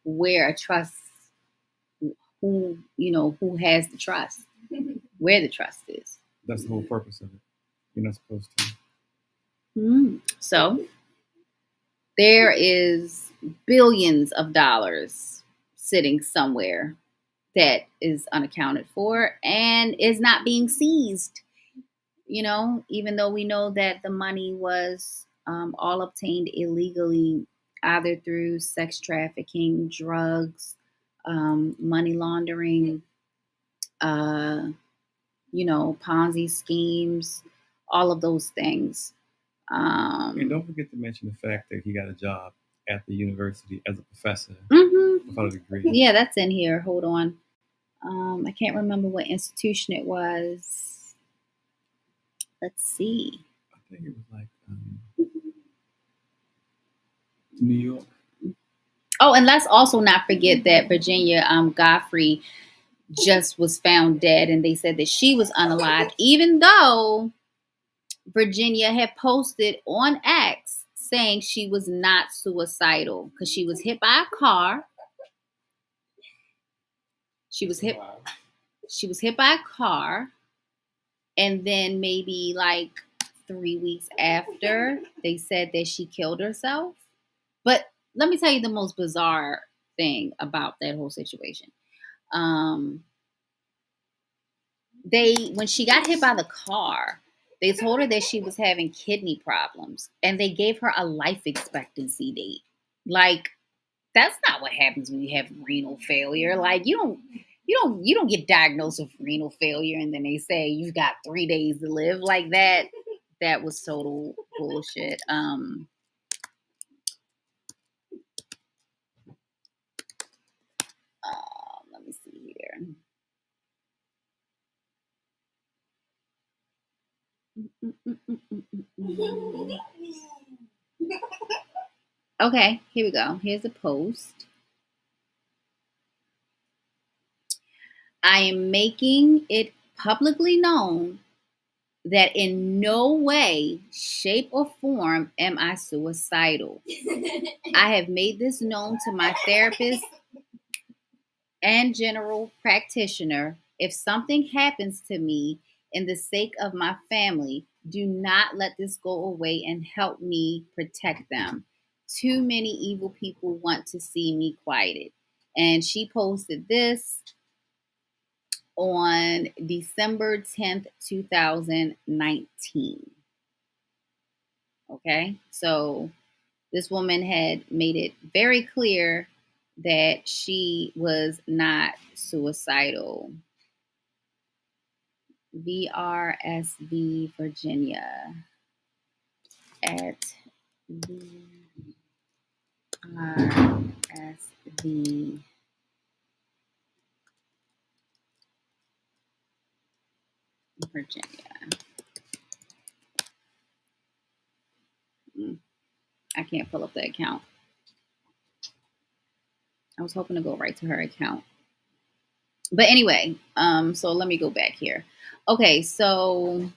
where a trust, who has the trust, where the trust is? That's the whole purpose of it. You're not supposed to. So there is billions of dollars sitting somewhere that is unaccounted for and is not being seized. Even though we know that the money was all obtained illegally, either through sex trafficking, drugs, money laundering, Ponzi schemes, all of those things. And don't forget to mention the fact that he got a job at the university as a professor without a degree. Yeah, that's in here. Hold on. I can't remember what institution it was. Let's see. I think it was like New York. Oh, and let's also not forget that Virginia Godfrey just was found dead, and they said that she was unalived, even though Virginia had posted on X saying she was not suicidal because she was hit by a car. She was hit by a car, and then maybe like 3 weeks after, they said that she killed herself. But let me tell you the most bizarre thing about that whole situation. When she got hit by the car, they told her that she was having kidney problems, and they gave her a life expectancy date. Like, that's not what happens when you have renal failure. Like, you don't get diagnosed with renal failure and then they say you've got 3 days to live. Like that. That was total bullshit. Let me see here. Okay, here we go. Here's a post. I am making it publicly known that in no way, shape, or form am I suicidal. I have made this known to my therapist and general practitioner. If something happens to me in the sake of my family, do not let this go away and help me protect them. Too many evil people want to see me quieted. And she posted this on December 10th, 2019. Okay, so This woman had made it very clear that she was not suicidal. VRSV Virginia at VRSV Virginia. I can't pull up the account. I was hoping to go right to her account. But anyway, so let me go back here. Okay, so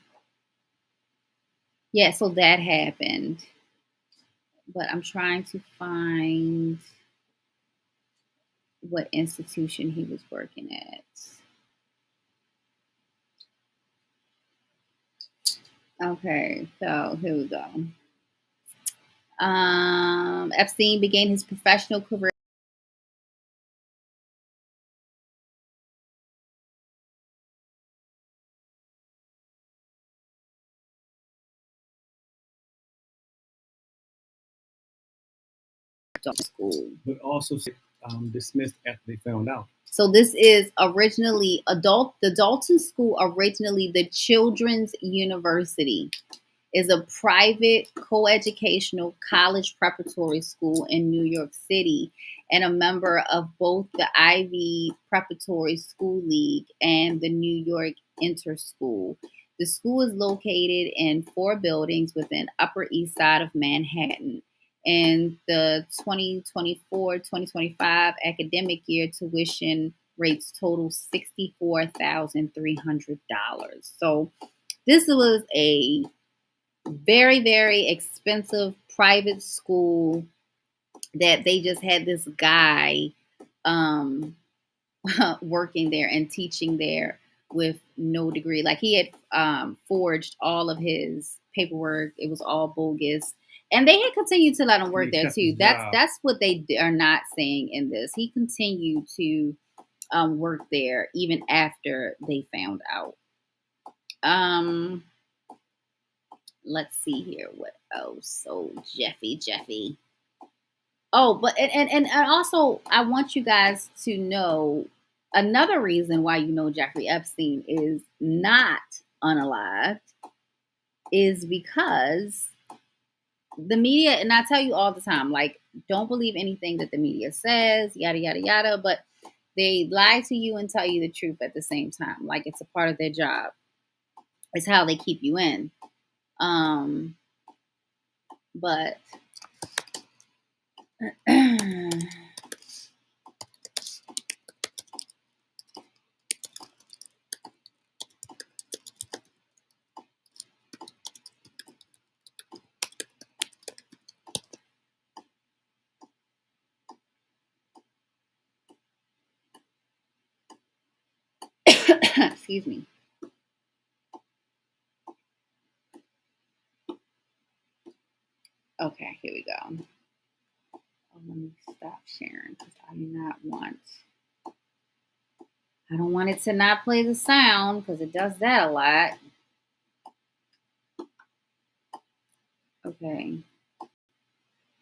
yeah, so that happened. But I'm trying to find what institution he was working at. Okay, so here we go. Epstein began his professional career school. But also dismissed after they found out. So this is originally the Dalton School, originally the Children's University, is a private coeducational college preparatory school in New York City and a member of both the Ivy Preparatory School League and the New York Interschool. The school is located in 4 buildings within Upper East Side of Manhattan. In the 2024-2025 academic year, tuition rates total $64,300. So this was a very, very expensive private school that they just had this guy working there and teaching there with no degree. Like he had forged all of his paperwork. It was all bogus. And they had continued to let him work there too. That's what they are not saying in this. He continued to work there even after they found out. Let's see here. What else? So Jeffy. Oh, but and also I want you guys to know another reason why Jeffrey Epstein is not unalived is because the media, and I tell you all the time, like, don't believe anything that the media says, yada, yada, yada, but they lie to you and tell you the truth at the same time. Like, it's a part of their job. It's how they keep you in. But excuse me. Okay, here we go. Oh, let me stop sharing because I don't want it to not play the sound because it does that a lot. Okay,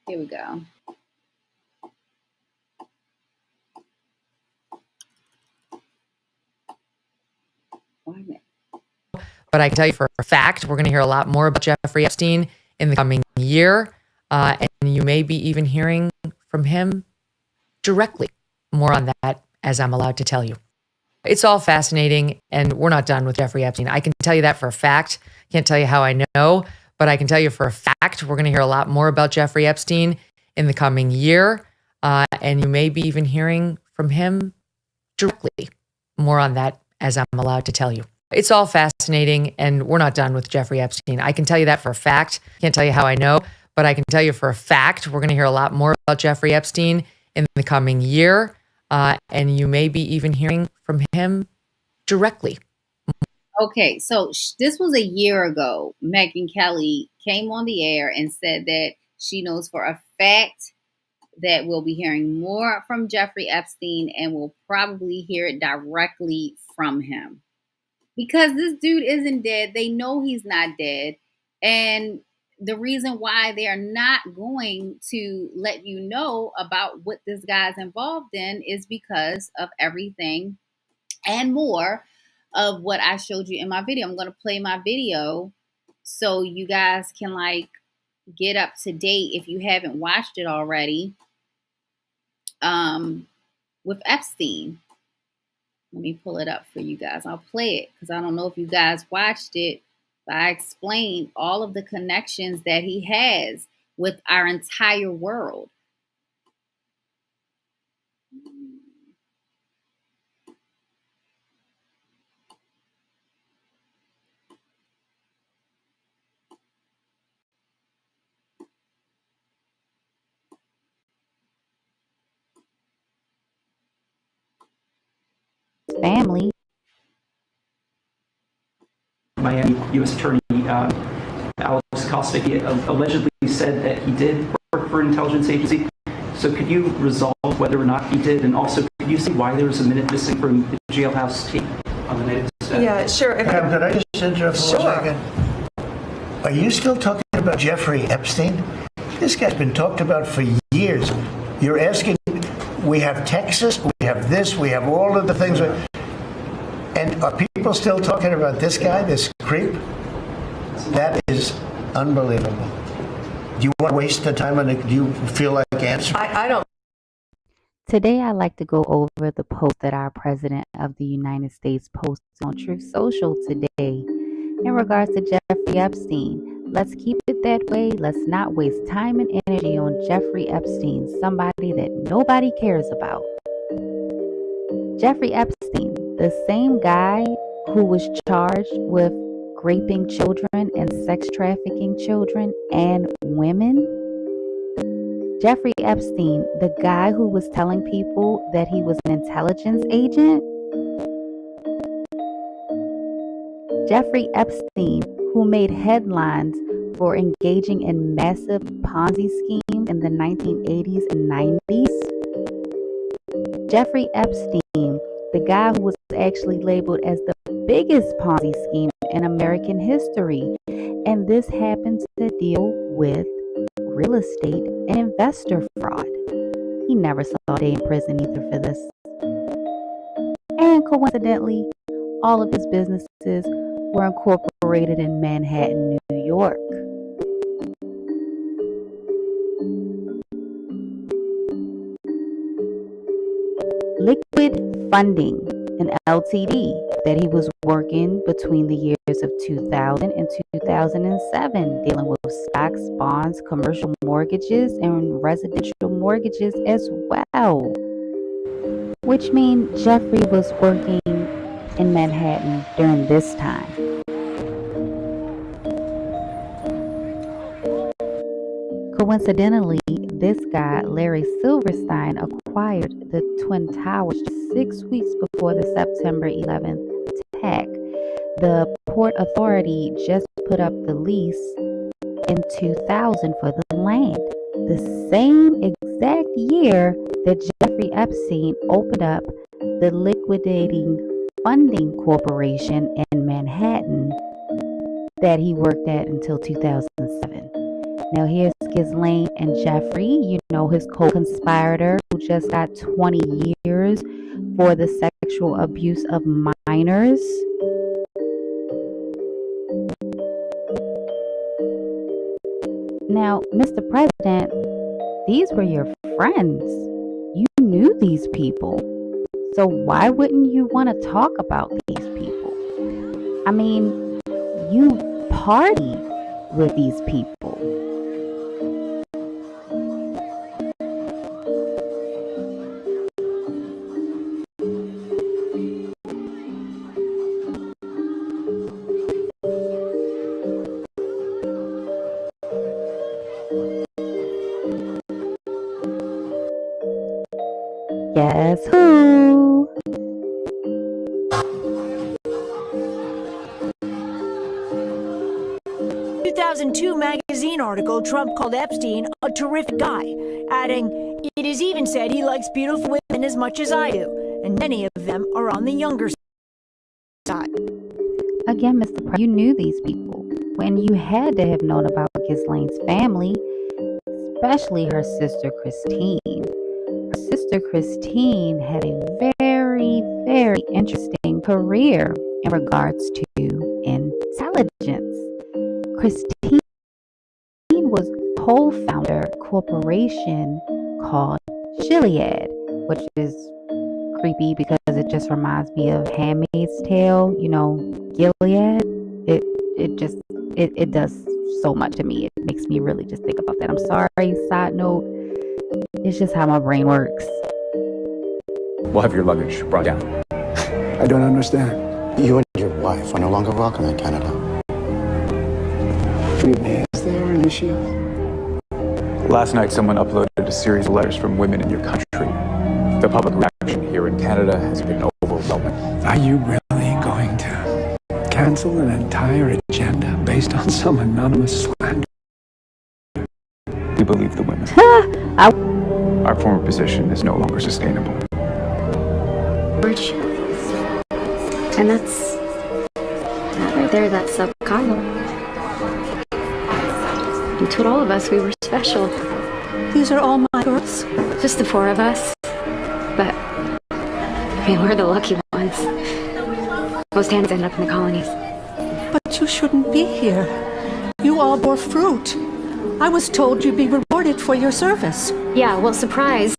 here we go. But I can tell you for a fact, we're going to hear a lot more about Jeffrey Epstein in the coming year. And you may be even hearing from him directly. More on that as I'm allowed to tell you. It's all fascinating, and we're not done with Jeffrey Epstein. I can tell you that for a fact. Can't tell you how I know, but I can tell you for a fact, we're going to hear a lot more about Jeffrey Epstein in the coming year. And you may be even hearing from him directly. More on that as I'm allowed to tell you. It's all fascinating, and we're not done with Jeffrey Epstein. I can tell you that for a fact. Can't tell you how I know, but I can tell you for a fact, we're going to hear a lot more about Jeffrey Epstein in the coming year. And you may be even hearing from him directly. Okay, so this was a year ago. Megyn Kelly came on the air and said that she knows for a fact that we'll be hearing more from Jeffrey Epstein and we'll probably hear it directly from him. Because this dude isn't dead. They know he's not dead. And the reason why they're not going to let you know about what this guy's involved in is because of everything and more of what I showed you in my video. I'm going to play my video so you guys can like get up to date if you haven't watched it already with Epstein. Let me pull it up for you guys. I'll play it because I don't know if you guys watched it, but I explained all of the connections that he has with our entire world. Family. Miami U.S. Attorney Alex Costa, he allegedly said that he did work for an intelligence agency. So could you resolve whether or not he did? And also, could you see why there was a minute missing from the jailhouse tape on the night of his death? Yeah, sure. Could I just interrupt for 1 second? Are you still talking about Jeffrey Epstein? This guy's been talked about for years. You're asking, we have Texas, we have this, we have all of the things. And are people still talking about this guy, this creep? That is unbelievable. Do you want to waste the time on it? Do you feel like answering? I don't. Today, I'd like to go over the post that our President of the United States posted on Truth Social today in regards to Jeffrey Epstein. Let's keep it that way. Let's not waste time and energy on Jeffrey Epstein, somebody that nobody cares about. Jeffrey Epstein, the same guy who was charged with raping children and sex trafficking children and women. Jeffrey Epstein, the guy who was telling people that he was an intelligence agent. Jeffrey Epstein, who made headlines for engaging in massive Ponzi schemes in the 1980s and 90s. Jeffrey Epstein, the guy who was actually labeled as the biggest Ponzi scheme in American history. And this happens to deal with real estate and investor fraud. He never saw a day in prison either for this. And coincidentally, all of his businesses were incorporated in Manhattan, New York. Liquid Funding, an LTD that he was working between the years of 2000 and 2007, dealing with stocks, bonds, commercial mortgages, and residential mortgages as well. Which means Jeffrey was working in Manhattan during this time. Coincidentally, this guy, Larry Silverstein, acquired the Twin Towers 6 weeks before the September 11th attack. The Port Authority just put up the lease in 2000 for the land, the same exact year that Jeffrey Epstein opened up the Liquidating Funding Corporation in Manhattan that he worked at until 2007. Now here's Ghislaine and Jeffrey, you know, his co-conspirator who just got 20 years for the sexual abuse of minors. Now, Mr. President, these were your friends. You knew these people. So why wouldn't you want to talk about these people? I mean, you partied with these people. Guess who? A 2002 magazine article, Trump called Epstein a terrific guy, adding, "It is even said he likes beautiful women as much as I do, and many of them are on the younger side." Again, Mr. President, you knew these people when you had to have known about Ghislaine's family, especially her sister Christine. Her sister Christine had a very, very interesting career in regards to intelligence. Christine was co-founder of a corporation called Gilead, which is creepy because it just reminds me of Handmaid's Tale. You know, Gilead. It does so much to me. It makes me really just think about that. I'm sorry. Side note. It's just how my brain works. We'll have your luggage brought down. I don't understand. You and your wife are no longer welcome in Canada. Is there an issue? Last night, someone uploaded a series of letters from women in your country. The public reaction here in Canada has been overwhelming. Are you really going to cancel an entire agenda based on some anonymous slander? We believe the women. Our former position is no longer sustainable. George. And that's that right there, that's Kyle. You told all of us we were special. These are all my girls. Just the four of us. But I mean, we're the lucky ones. Most hands end up in the colonies. But you shouldn't be here. You all bore fruit. I was told you'd be rewarded for your service. Yeah, well, surprise.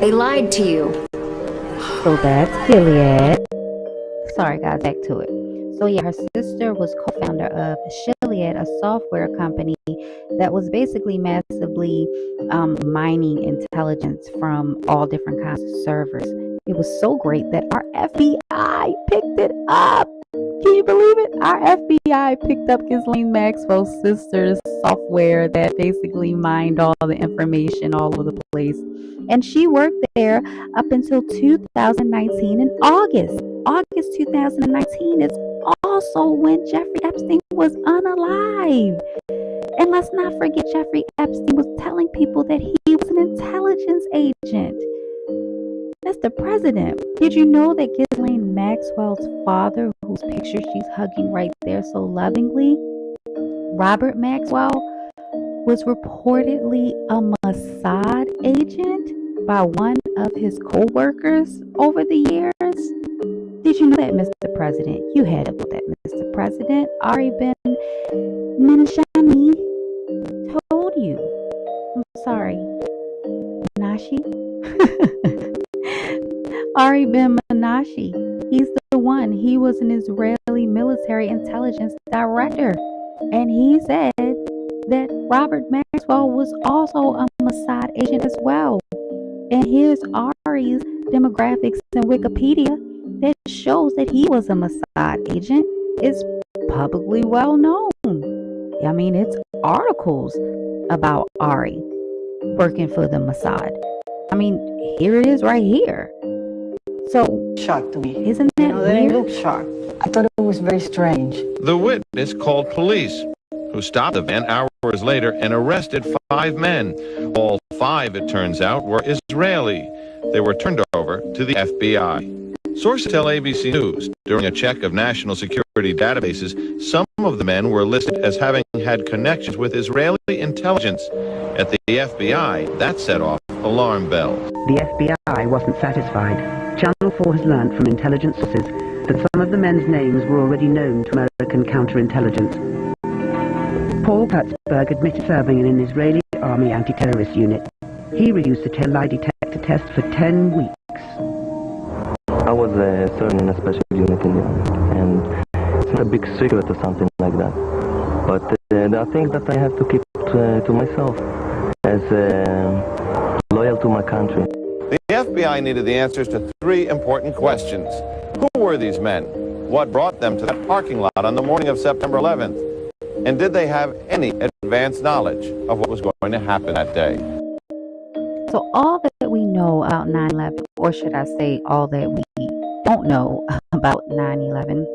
They lied to you. So that's Gilead. Sorry, guys, back to it. So yeah, her sister was co-founder of Gilead, a software company that was basically massively mining intelligence from all different kinds of servers. It was so great that our FBI picked it up. Can you believe it? Our FBI picked up Ghislaine Maxwell's sister's software that basically mined all the information all over the place. And she worked there up until 2019 in August. August 2019 is also when Jeffrey Epstein was unalive. And let's not forget, Jeffrey Epstein was telling people that he was an intelligence agent. Mr. President, did you know that Ghislaine Maxwell's father, whose picture she's hugging right there so lovingly, Robert Maxwell, was reportedly a Mossad agent by one of his co-workers over the years? Did you know that, Mr. President? You had to know that, Mr. President. Ari Ben Menshani told you. I'm sorry. Nashi? Ari Ben Menashe. He's the one. He was an Israeli military intelligence director. And he said that Robert Maxwell was also a Mossad agent as well. And here's Ari's demographics in Wikipedia that shows that he was a Mossad agent. It's publicly well known. I mean, it's articles about Ari working for the Mossad. I mean, here it is right here. So, shocked to me. Isn't that they weird? look shocked. I thought it was very strange. The witness called police, who stopped the van hours later and arrested 5 men. All 5, it turns out, were Israeli. They were turned over to the FBI. Sources tell ABC News, during a check of national security databases, some of the men were listed as having had connections with Israeli intelligence. At the FBI, that set off alarm bells. The FBI wasn't satisfied. Channel 4 has learned from intelligence sources that some of the men's names were already known to American counterintelligence. Paul Kurtzberg admitted serving in an Israeli army anti-terrorist unit. He refused to take a lie detector test for 10 weeks. I was serving in a special unit in the army, and it's not a big secret or something like that. But there are things that I have to keep to myself as loyal to my country. The FBI needed the answers to 3 important questions. Who were these men? What brought them to that parking lot on the morning of September 11th? And did they have any advanced knowledge of what was going to happen that day? So all that we know about 9/11, or should I say all that we don't know about 9/11,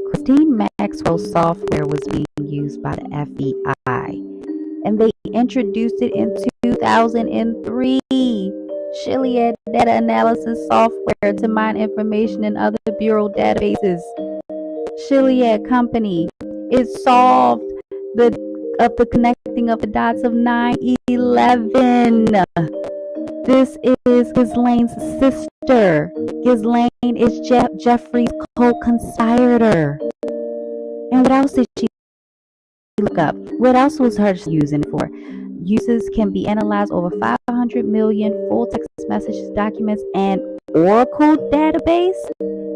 Christine Maxwell's software was being used by the FBI, and they introduced it in 2003. Gilead data analysis software to mine information in other bureau databases. Gilead company, it solved the of the connecting of the dots of 9/11. This is Ghislaine's sister. Ghislaine is Jeffrey's co-conspirator. And what else did she look up? What else was her using it for? Uses can be analyzed over 500 million full text messages, documents, and Oracle database.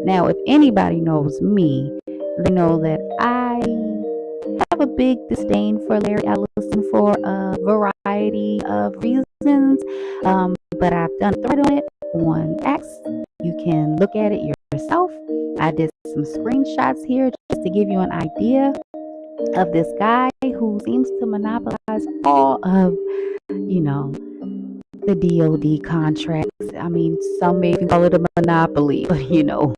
Now, if anybody knows me, they know that I have a big disdain for Larry Ellison for a variety of reasons. But I've done a thread on it on X. You can look at it yourself. I did some screenshots here just to give you an idea of this guy who seems to monopolize all of, the DOD contracts. I mean, some may even call it a monopoly, but who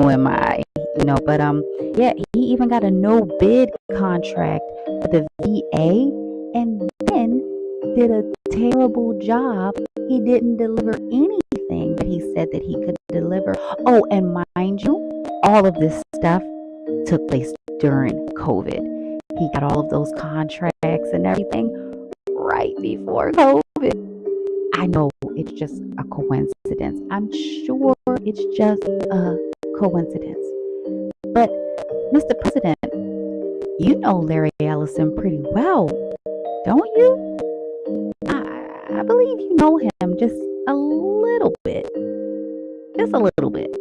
am I? But yeah, he even got a no bid contract with the VA and then did a terrible job. He didn't deliver anything that he said that he could deliver. Oh, and mind you, all of this stuff took place during COVID. He got all of those contracts and everything right before COVID. I know it's just a coincidence. I'm sure it's just a coincidence. But, Mr. President, you know Larry Ellison pretty well, don't you? I believe you know him just a little bit. Just a little bit.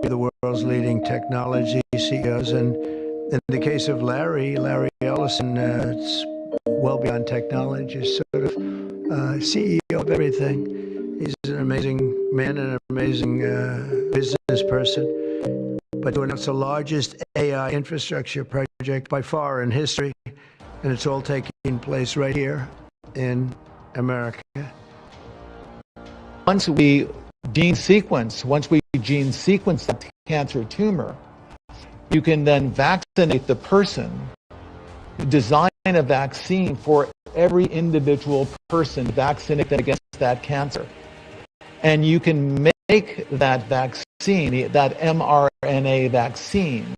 The world's leading technology CEOs, and in the case of Larry Ellison, it's well beyond technology, sort of CEO of everything. He's an amazing man and an amazing business person. But to announce the largest AI infrastructure project by far in history, and it's all taking place right here in America. Once we gene sequence that cancer tumor, you can then vaccinate the person, design a vaccine for every individual person, vaccinate them against that cancer. And you can make that vaccine, that mRNA vaccine,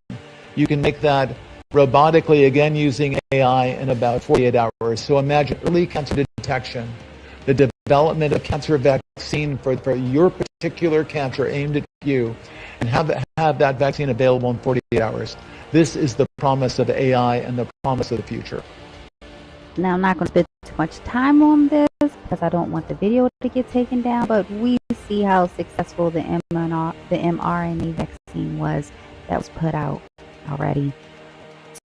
you can make that robotically, again using AI, in about 48 hours. So imagine early cancer detection, the development of cancer vaccine for your particular cancer aimed at you, and have that vaccine available in 48 hours. This is the promise of AI and the promise of the future. Now, I'm not going to spend too much time on this because I don't want the video to get taken down, but we see how successful the mRNA vaccine was that was put out already.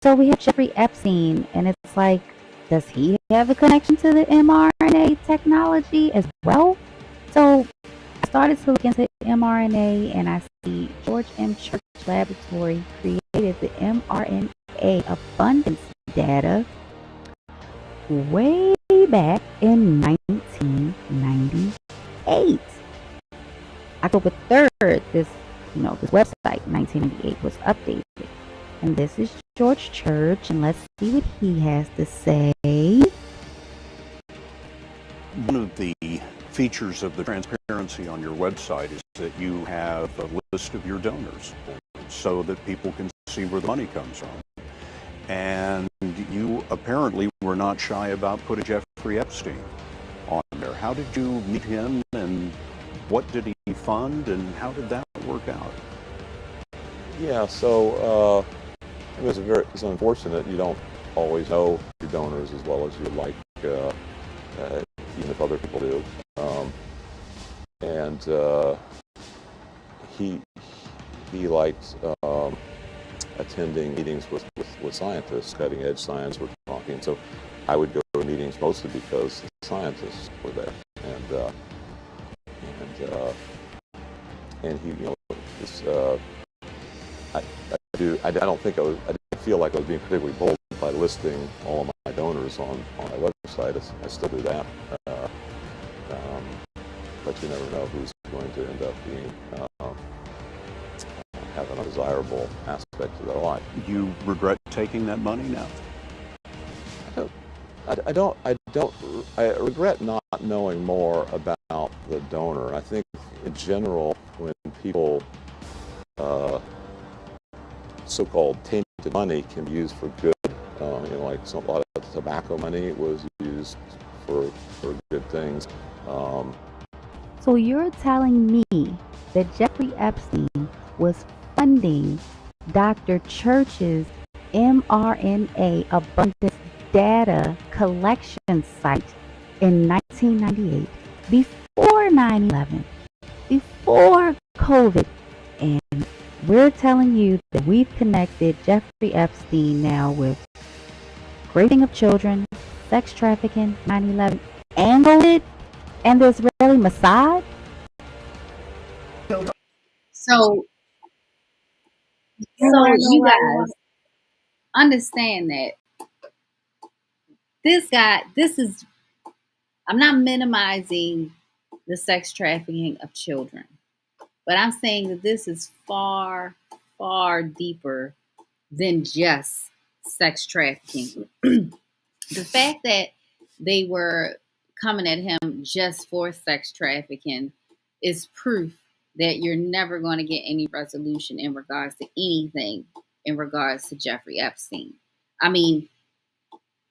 So we have Jeffrey Epstein, and it's like, does he have a connection to the mRNA technology as well? So I started to look into mRNA, and I see George M. Church Laboratory created the mRNA abundance data way back in 1998. October 3rd, this website, 1998, was updated. And this is George Church, and let's see what he has to say. One of the features of the transparency on your website is that you have a list of your donors so that people can see where the money comes from. And you apparently were not shy about putting Jeffrey Epstein on there. How did you meet him, and what did he fund, and how did that work out? Yeah, so it's unfortunate. You don't always know your donors as well as you like, even if other people do. And he liked attending meetings with scientists, cutting edge science. We're talking, so I would go to meetings mostly because the scientists were there, and he, I don't think I didn't feel like I was being particularly bold by listing all of my donors on my website. I still do that, but you never know who's going to end up being have an undesirable aspect to their life. You regret taking that money now? I regret not knowing more about the donor. I think in general, when people so-called money can be used for good. Like a lot of tobacco money was used for good things. So you're telling me that Jeffrey Epstein was funding Dr. Church's mRNA abundance data collection site in 1998, before 9/11, before COVID, and we're telling you that we've connected Jeffrey Epstein now with raping of children, sex trafficking, 9/11, and COVID, and the Israeli Mossad? So you guys understand that I'm not minimizing the sex trafficking of children, but I'm saying that this is far, far deeper than just sex trafficking. The fact that they were coming at him just for sex trafficking is proof that you're never going to get any resolution in regards to anything in regards to Jeffrey Epstein. I mean,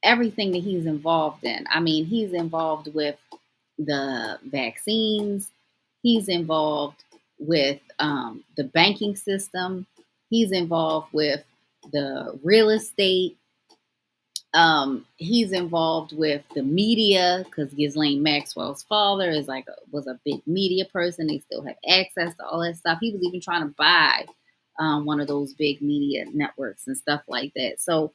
everything that he's involved in. I mean, he's involved with the vaccines. He's involved with the banking system. He's involved with the real estate. He's involved with the media because Ghislaine Maxwell's father was a big media person. They still have access to all that stuff. He was even trying to buy one of those big media networks and stuff like that. So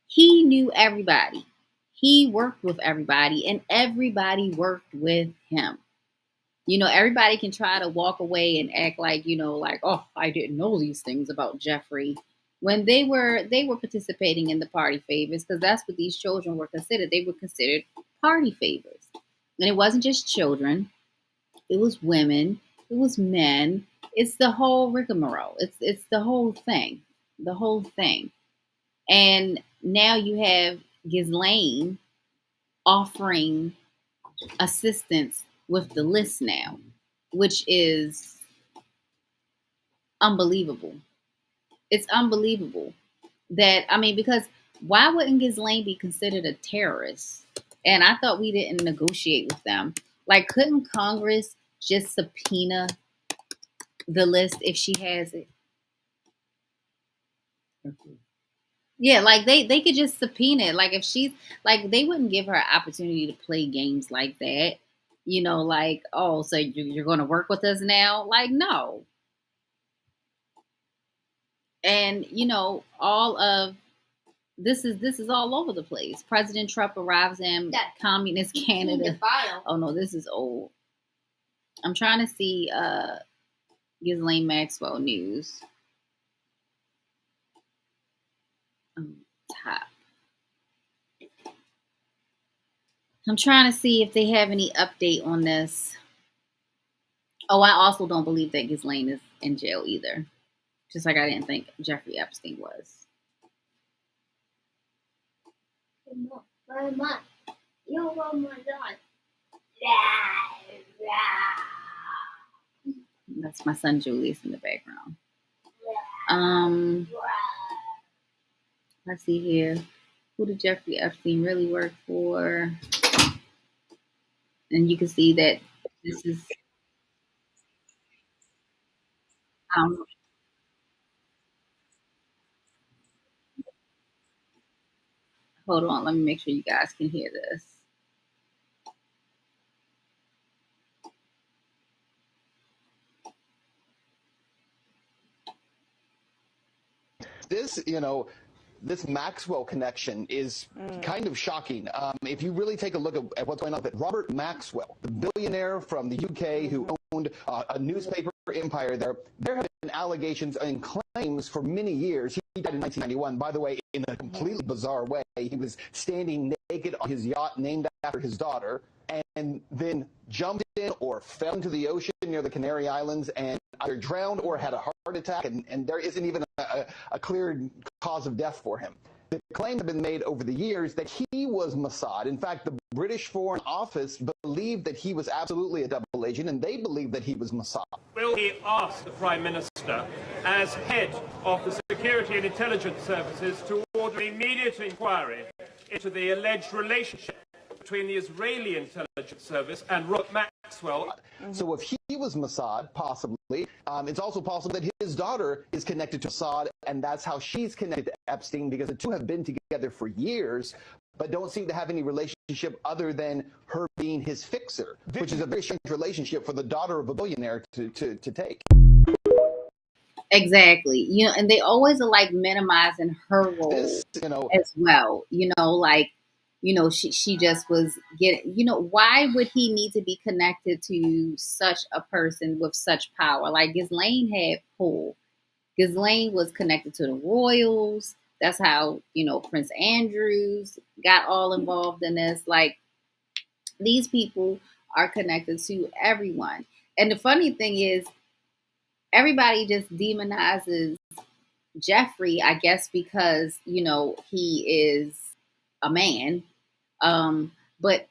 he knew everybody. He worked with everybody, and everybody worked with him. Everybody can try to walk away and act like, oh, I didn't know these things about Jeffrey. When they were participating in the party favors, because that's what these children were considered. They were considered party favors. And it wasn't just children. It was women. It was men. It's the whole rigmarole. It's the whole thing. The whole thing. And now you have Ghislaine offering assistance with the list now, which is unbelievable. It's unbelievable because why wouldn't Ghislaine be considered a terrorist? And I thought we didn't negotiate with them. Like, couldn't Congress just subpoena the list if she has it? Yeah, like they could just subpoena it. Like if she's like, they wouldn't give her an opportunity to play games like that. Like, oh, so you're going to work with us now? Like, no. And all of this is all over the place. President Trump arrives in communist Canada. Oh no, this is old. I'm trying to see Ghislaine Maxwell news. Top. I'm trying to see if they have any update on this. Oh, I also don't believe that Ghislaine is in jail either. Just like I didn't think Jeffrey Epstein was. That's my son Julius in the background. Let's see here. Who did Jeffrey Epstein really work for? And you can see that this is hold on, let me make sure you guys can hear this. This Maxwell connection is kind of shocking. If you really take a look at what's going on, that Robert Maxwell, the billionaire from the UK who owned a newspaper empire there have been allegations and claims for many years. He died in 1991, by the way, in a completely bizarre way. He was standing naked on his yacht named after his daughter, and then jumped in or fell into the ocean near the Canary Islands and either drowned or had a heart attack, and there isn't even a clear cause of death for him. The claims have been made over the years that he was Mossad. In fact, the British Foreign Office believed that he was absolutely a double agent, and they believed that he was Mossad. Well, he asked the Prime Minister, as head of the Security and Intelligence Services, to order an immediate inquiry into the alleged relationship between the Israeli intelligence service and Robert Maxwell. So if he was Mossad, possibly, it's also possible that his daughter is connected to Mossad, and that's how she's connected to Epstein, because the two have been together for years, but don't seem to have any relationship other than her being his fixer, which is a very strange relationship for the daughter of a billionaire to take. Exactly. And they always are like minimizing her role as well. She just was getting, why would he need to be connected to such a person with such power? Like Ghislaine had pull. Ghislaine was connected to the royals. That's how, Prince Andrews got all involved in this. Like, these people are connected to everyone. And the funny thing is, everybody just demonizes Jeffrey, I guess, because, he is a man. But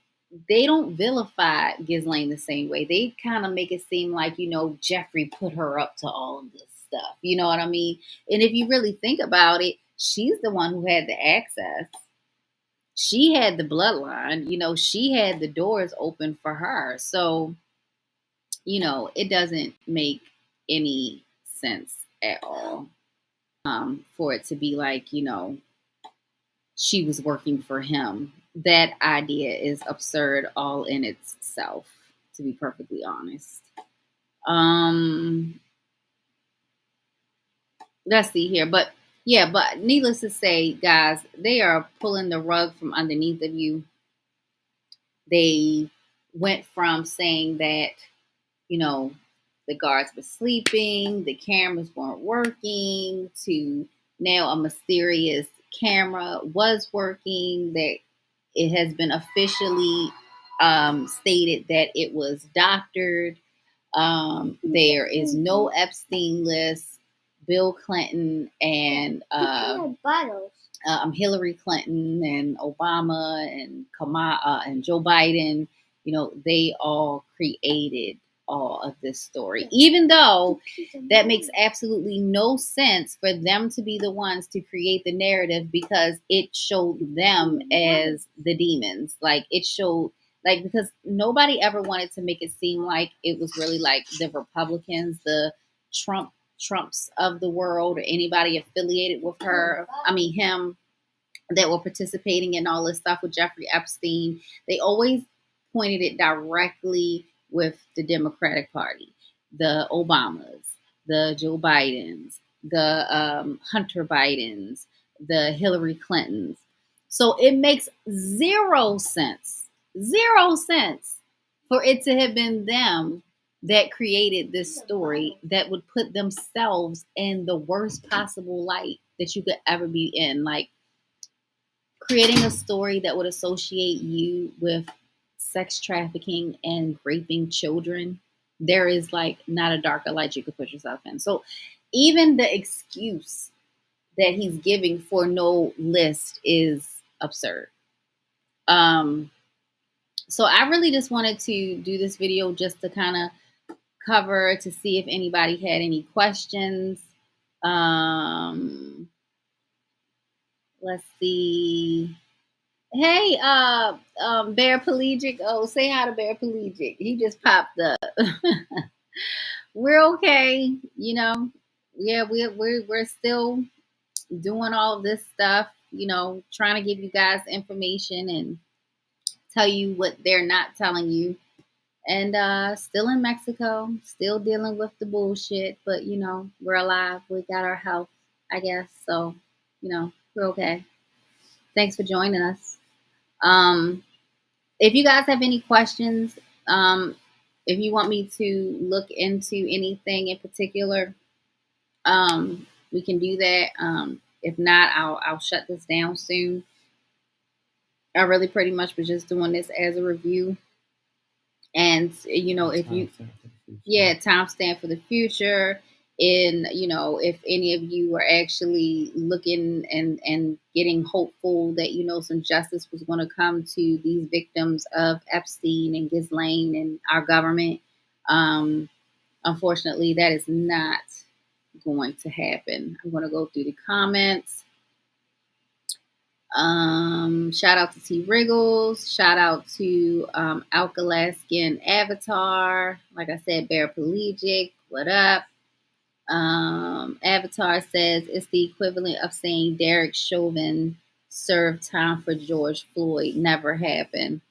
they don't vilify Ghislaine the same way. They kind of make it seem like, Jeffrey put her up to all of this stuff. You know what I mean? And if you really think about it, she's the one who had the access. She had the bloodline. She had the doors open for her. So, it doesn't make any sense at all for it to be like, she was working for him. That idea is absurd all in itself, to be perfectly honest. Let's see here. But needless to say, guys, they are pulling the rug from underneath of you. They went from saying that, the guards were sleeping, the cameras weren't working, to now a mysterious camera was working, that it has been officially stated that it was doctored. There is no Epstein list. Bill Clinton and Hillary Clinton and Obama and Kamala and Joe Biden, they all created all of this story, even though that makes absolutely no sense for them to be the ones to create the narrative, because it showed them as the demons. Like, it showed, like, because nobody ever wanted to make it seem like it was really like the Republicans, the Trumps of the world, or anybody affiliated with him, that were participating in all this stuff with Jeffrey Epstein. They always pointed it directly with the Democratic Party, the Obamas, the Joe Bidens, the Hunter Bidens, the Hillary Clintons. So it makes zero sense for it to have been them that created this story that would put themselves in the worst possible light that you could ever be in. Like, creating a story that would associate you with sex trafficking and raping children. There is like not a darker light you could put yourself in. So even the excuse that he's giving for no list is absurd. So I really just wanted to do this video just to kind of cover, to see if anybody had any questions. Let's see. Hey, Bear Pelagic. Oh, say hi to Bear Pelagic. He just popped up. We're okay, Yeah, we're still doing all of this stuff, trying to give you guys information and tell you what they're not telling you. And still in Mexico, still dealing with the bullshit, but we're alive. We got our health, I guess. So, we're okay. Thanks for joining us. If you guys have any questions, if you want me to look into anything in particular, we can do that. If not, I'll shut this down soon. I really pretty much was just doing this as a review. And, if you, timestamp for the future. And, if any of you are actually looking and getting hopeful that, some justice was going to come to these victims of Epstein and Ghislaine and our government, unfortunately, that is not going to happen. I'm going to go through the comments. Shout out to T Wriggles. Shout out to Alkalaskin Avatar. Like I said, Paraplegic. What up? Avatar says it's the equivalent of saying Derek Chauvin served time for George Floyd. Never happened.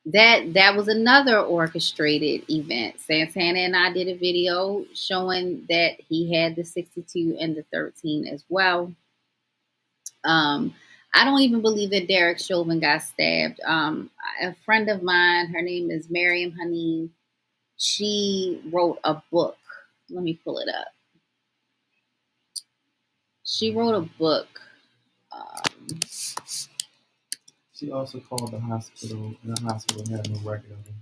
That was another orchestrated event. Santana and I did a video showing that he had the 62 and the 13 as well. I don't even believe that Derek Chauvin got stabbed. A friend of mine, her name is Miriam Haneen. She wrote a book. Let me pull it up. She wrote a book. She also called the hospital, and the hospital had no record of him.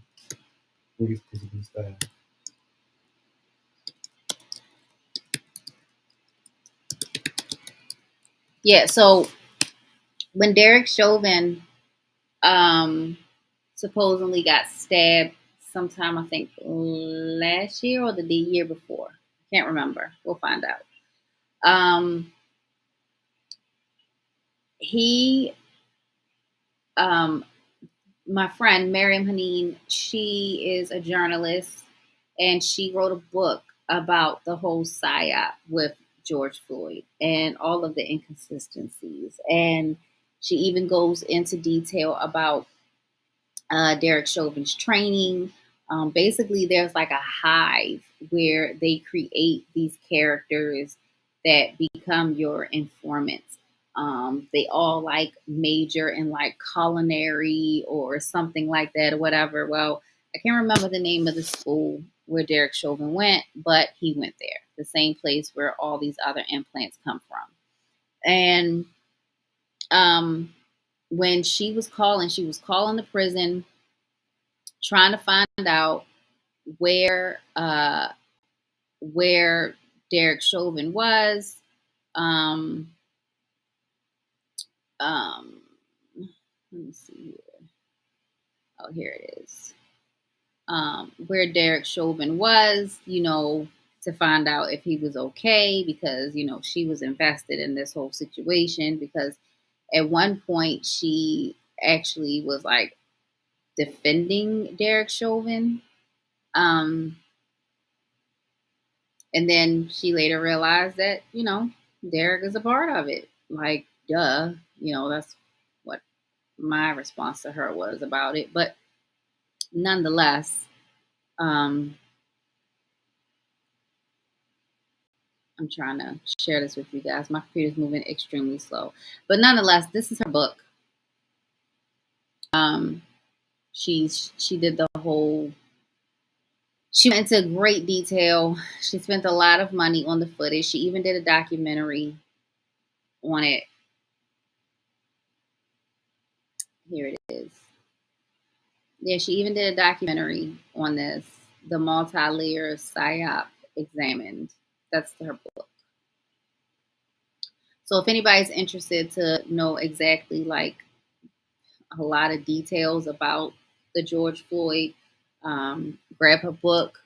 Where he's supposed to be stabbed. Yeah, so when Derek Chauvin supposedly got stabbed sometime, I think last year or the year before. Can't remember. We'll find out. He my friend Miriam Haneen, she is a journalist and she wrote a book about the whole psyop with George Floyd and all of the inconsistencies. And she even goes into detail about Derek Chauvin's training. Basically, there's like a hive where they create these characters that become your informants. They all like major in like culinary or something like that or whatever. Well, I can't remember the name of the school where Derek Chauvin went, but he went there, the same place where all these other implants come from. And when she was calling the prison trying to find out where Derek Chauvin was. Let me see here. Oh, here it is. Where Derek Chauvin was, to find out if he was okay, because she was invested in this whole situation, because at one point she actually was like defending Derek Chauvin. And then she later realized that, Derek is a part of it. Like, duh. That's what my response to her was about it. But nonetheless, I'm trying to share this with you guys. My computer's moving extremely slow. But nonetheless, this is her book. She did the whole. She went into great detail. She spent a lot of money on the footage. She even did a documentary on it. Here it is. Yeah, she even did a documentary on this, The Multi-Layer PSYOP Examined. That's her book. So if anybody's interested to know exactly like a lot of details about the George Floyd, grab her book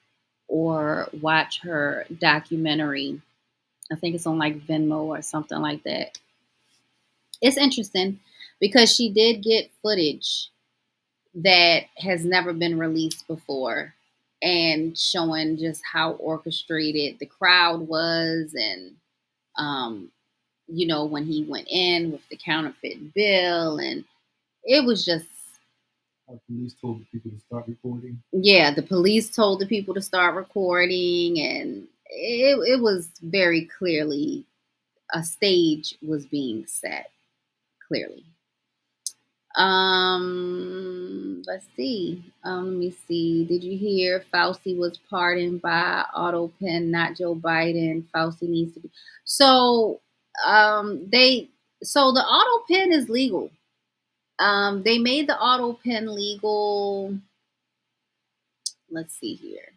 or watch her documentary. I think it's on like Venmo or something like that. It's interesting because she did get footage that has never been released before and showing just how orchestrated the crowd was. And, when he went in with the counterfeit bill, and it was just. The police told the people to start recording. Yeah, the police told the people to start recording, and it was very clearly a stage was being set, clearly. Let's see. Let me see. Did you hear Fauci was pardoned by auto pen, not Joe Biden? Fauci needs to be. So, the auto pen is legal. They made the auto pen legal. Let's see here.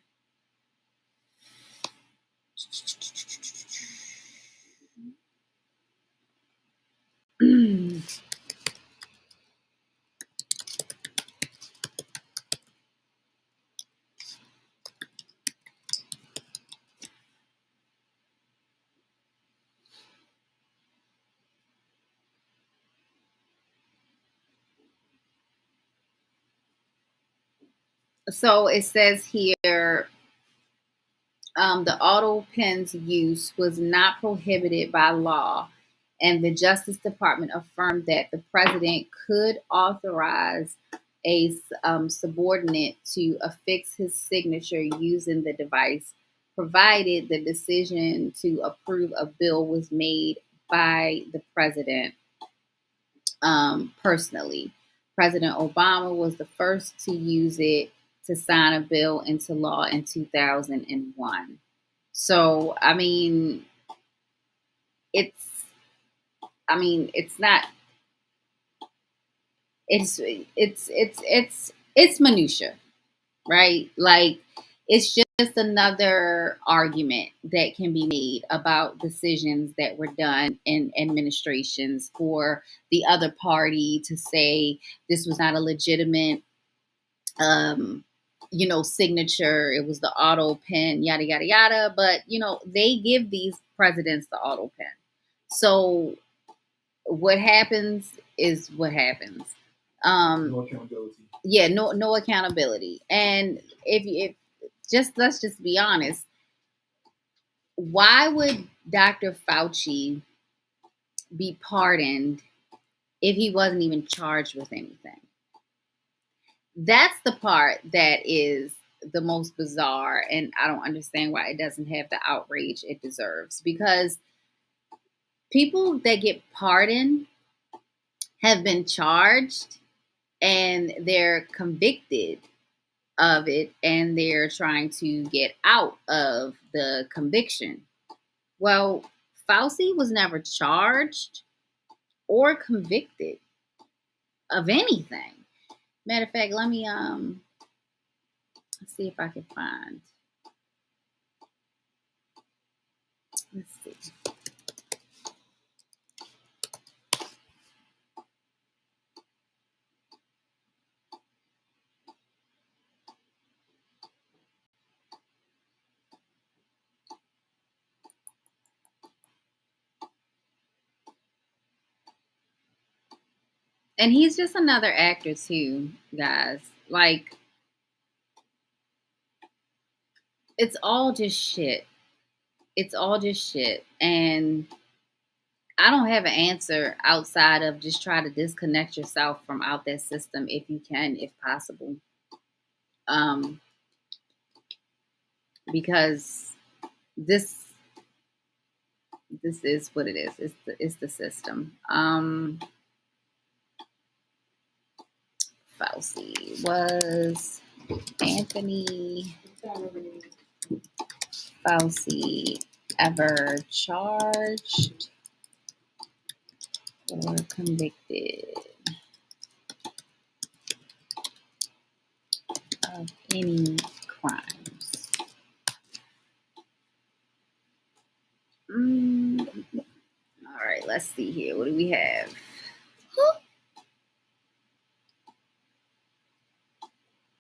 So it says here, the auto pen's use was not prohibited by law, and the Justice Department affirmed that the president could authorize a subordinate to affix his signature using the device, provided the decision to approve a bill was made by the president personally. President Obama was the first to use it to sign a bill into law in 2001. So, it's, it's not, it's minutia, right? Like, it's just another argument that can be made about decisions that were done in administrations for the other party to say this was not a legitimate signature. It was the auto pen, yada, yada, yada. But, they give these presidents the auto pen. So what happens is what happens. No accountability. Yeah, no accountability. And if let's just be honest, why would Dr. Fauci be pardoned if he wasn't even charged with anything? That's the part that is the most bizarre, and I don't understand why it doesn't have the outrage it deserves. Because people that get pardoned have been charged and they're convicted of it, and they're trying to get out of the conviction. Well, Fauci was never charged or convicted of anything. Matter of fact, let me see if I can find. Let's see. And he's just another actor too, guys. Like, it's all just shit. It's all just shit. And I don't have an answer outside of just try to disconnect yourself from out that system if you can, if possible. Because this is what it is. It's the system. Fauci, was Anthony Fauci ever charged or convicted of any crimes? All right, let's see here. What do we have?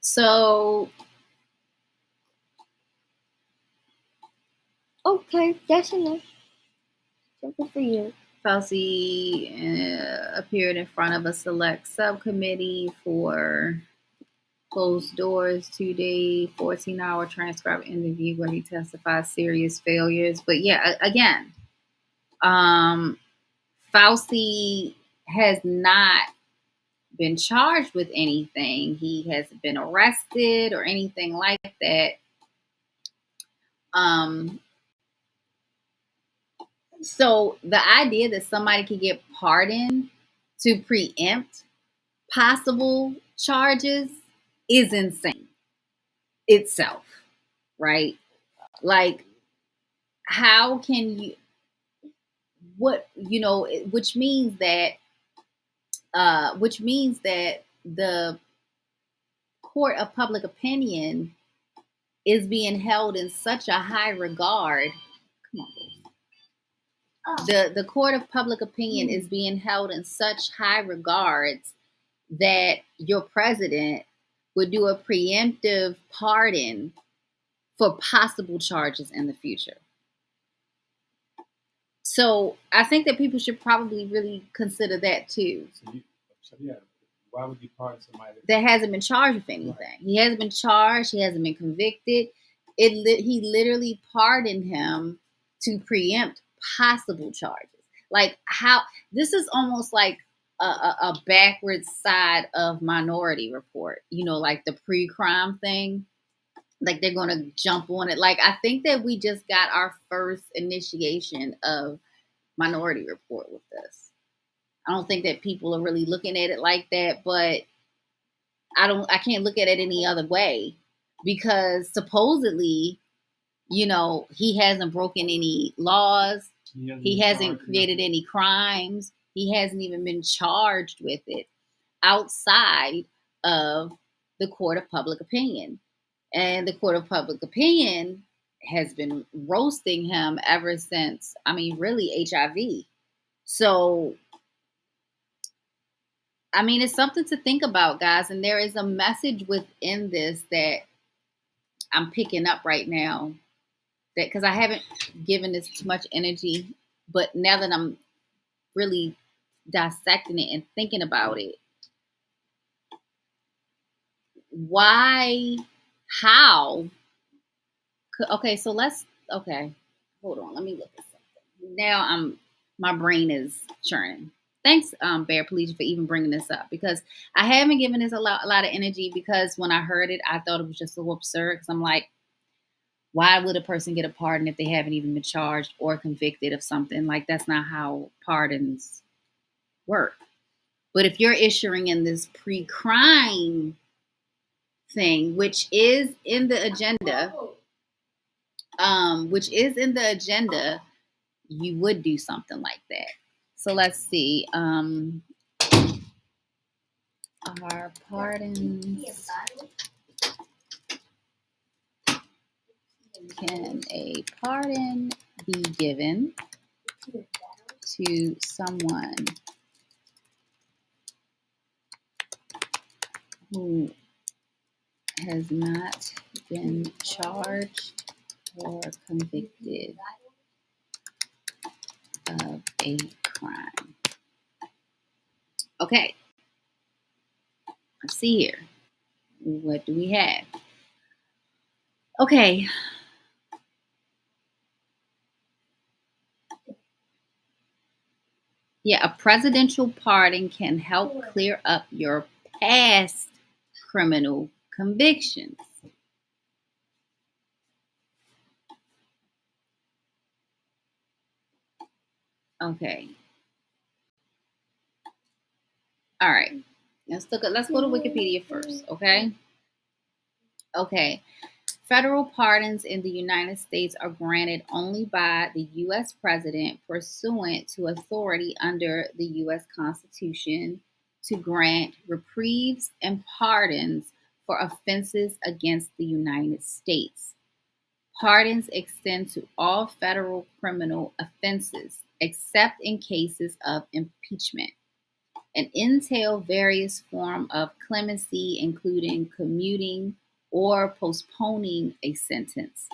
So, okay, that's enough. Something for you. Fauci appeared in front of a select subcommittee for closed doors 2-day, 14-hour transcribed interview where he testified serious failures. But yeah, again, Fauci has not been charged with anything. He hasn't been arrested or anything like that. So the idea that somebody could get pardoned to preempt possible charges is insane itself, right? Like, how can you, which means that the court of public opinion is being held in such a high regard. Come on, the court of public opinion is being held in such high regards that your president would do a preemptive pardon for possible charges in the future. So I think that people should probably really consider that too. So yeah, Why would you pardon somebody that hasn't been charged with anything? Right. He hasn't been charged. He hasn't been convicted. He literally pardoned him to preempt possible charges. Like how this is almost like a backwards side of Minority Report. You know, like the pre-crime thing. Like they're going to jump on it. Like I think that we just got our first initiation of Minority Report with this. I don't think that people are really looking at it like that, but I can't look at it any other way because supposedly, you know, he hasn't broken any laws. He hasn't created any crimes. He hasn't even been charged with it outside of the court of public opinion. And the court of public opinion has been roasting him ever since, I mean, really HIV. So, I mean, it's something to think about, guys. And there is a message within this that I'm picking up right now. That because I haven't given this too much energy, but now that I'm really dissecting it and thinking about it, why, how? Okay, so hold on. Let me look at something. Now my brain is churning. Thanks, Bear Police, for even bringing this up because I haven't given this a lot of energy because when I heard it, I thought it was just so absurd because I'm like, why would a person get a pardon if they haven't even been charged or convicted of something? Like, that's not how pardons work. But if you're issuing in this pre-crime thing, which is in the agenda, you would do something like that. So let's see. Are pardons... Can a pardon be given to someone who has not been charged or convicted of a crime? Okay, let's see here. What do we have? Okay. Yeah, a presidential pardon can help clear up your past criminal convictions. Okay. All right. Let's go to Wikipedia first, okay? Okay. Federal pardons in the United States are granted only by the U.S. President pursuant to authority under the U.S. Constitution to grant reprieves and pardons for offenses against the United States. Pardons extend to all federal criminal offenses, except in cases of impeachment, and entail various forms of clemency, including commuting or postponing a sentence,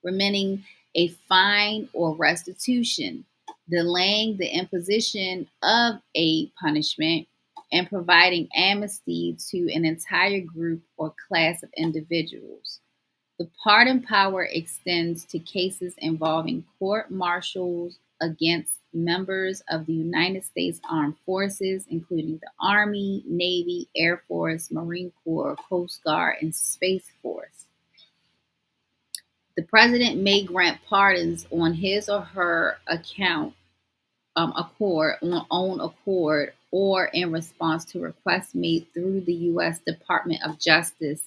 remitting a fine or restitution, delaying the imposition of a punishment, and providing amnesty to an entire group or class of individuals. The pardon power extends to cases involving court martials against members of the United States Armed Forces, including the Army, Navy, Air Force, Marine Corps, Coast Guard, and Space Force. The president may grant pardons on his or her own accord, or in response to requests made through the U.S. Department of Justice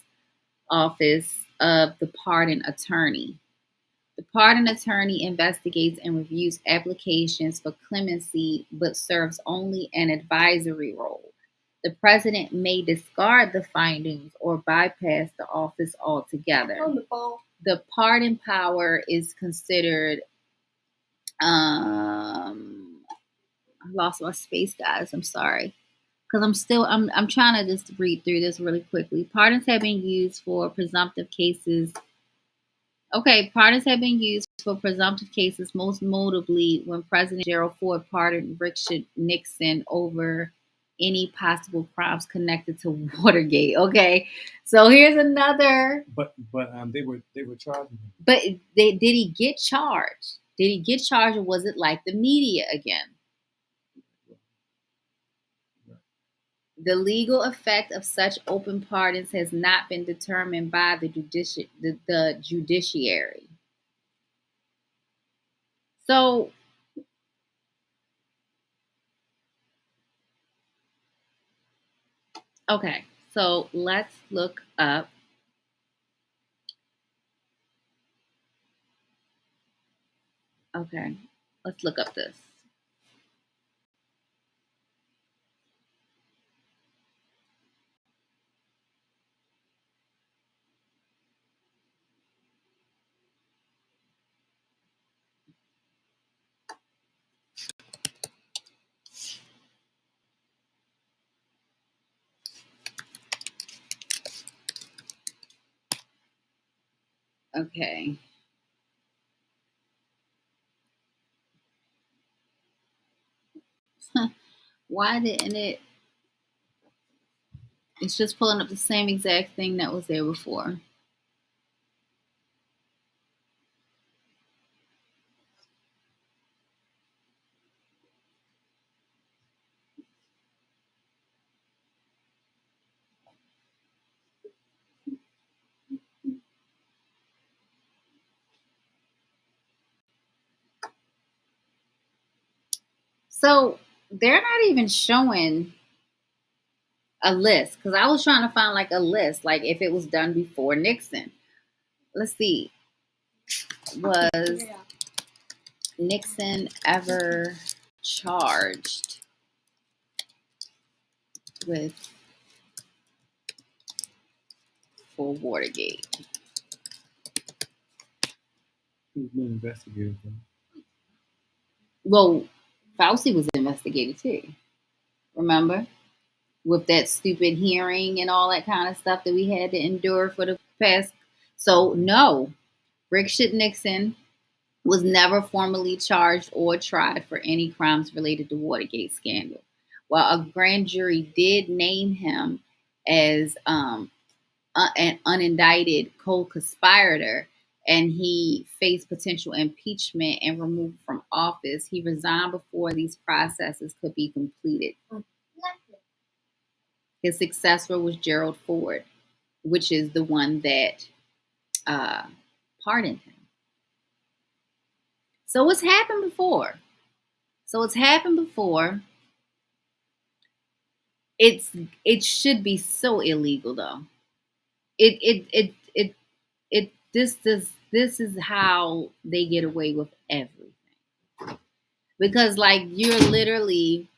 Office of the Pardon Attorney. The pardon attorney investigates and reviews applications for clemency, but serves only an advisory role. The president may discard the findings or bypass the office altogether. The pardon power is considered, I lost my space, guys. I'm sorry. Because I'm trying to just read through this really quickly. Pardons have been used for presumptive cases. Okay, pardons have been used for presumptive cases, most notably when President Gerald Ford pardoned Richard Nixon over any possible crimes connected to Watergate. Okay, so here's another. But they were charging him. But did he get charged? Did he get charged, or was it like the media again? The legal effect of such open pardons has not been determined by the judiciary. So, okay, so let's look up. Okay, let's look up this. Okay. Why didn't it? It's just pulling up the same exact thing that was there before. So they're not even showing a list, because I was trying to find like a list, like if it was done before Nixon. Let's see. Was Nixon ever charged for Watergate? He was being investigated. Well, Fauci was investigated too. Remember? With that stupid hearing and all that kind of stuff that we had to endure for the past. So no, Richard Nixon was never formally charged or tried for any crimes related to Watergate scandal. While a grand jury did name him as an unindicted co-conspirator, and he faced potential impeachment and removal from office, he resigned before these processes could be completed. His successor was Gerald Ford, which is the one that pardoned him. So it's happened before. It should be so illegal though. This is how they get away with everything. Because like you're literally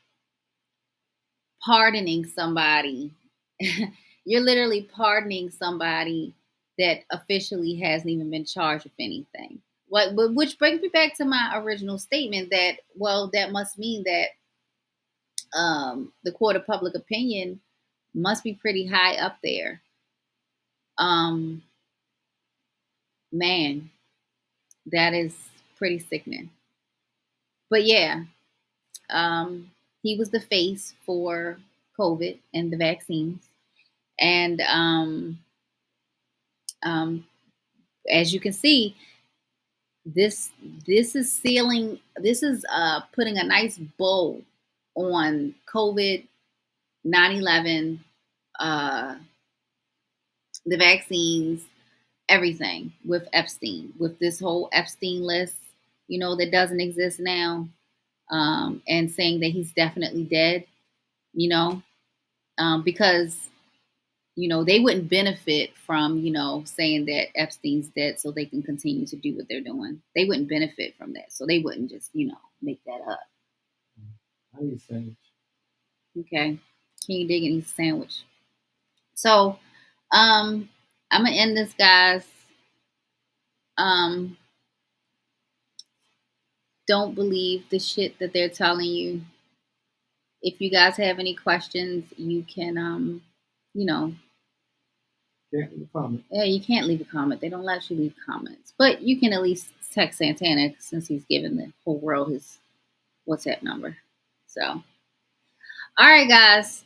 pardoning somebody. You're literally pardoning somebody that officially hasn't even been charged with anything. Which brings me back to my original statement that, well, that must mean that the court of public opinion must be pretty high up there. Man, that is pretty sickening. But yeah, he was the face for COVID and the vaccines. And as you can see, this is sealing. This is putting a nice bow on COVID, 9/11, the vaccines, everything with Epstein, with this whole Epstein list, that doesn't exist now, and saying that he's definitely dead, because they wouldn't benefit from, saying that Epstein's dead so they can continue to do what they're doing. They wouldn't benefit from that. So they wouldn't just, make that up. I need a sandwich. Okay. Can you dig any sandwich? So, I'm going to end this, guys. Don't believe the shit that they're telling you. If you guys have any questions, you can, Can't leave a comment. Yeah, you can't leave a comment. They don't let you leave comments. But you can at least text Santana since he's given the whole world his WhatsApp number. So, All right, guys.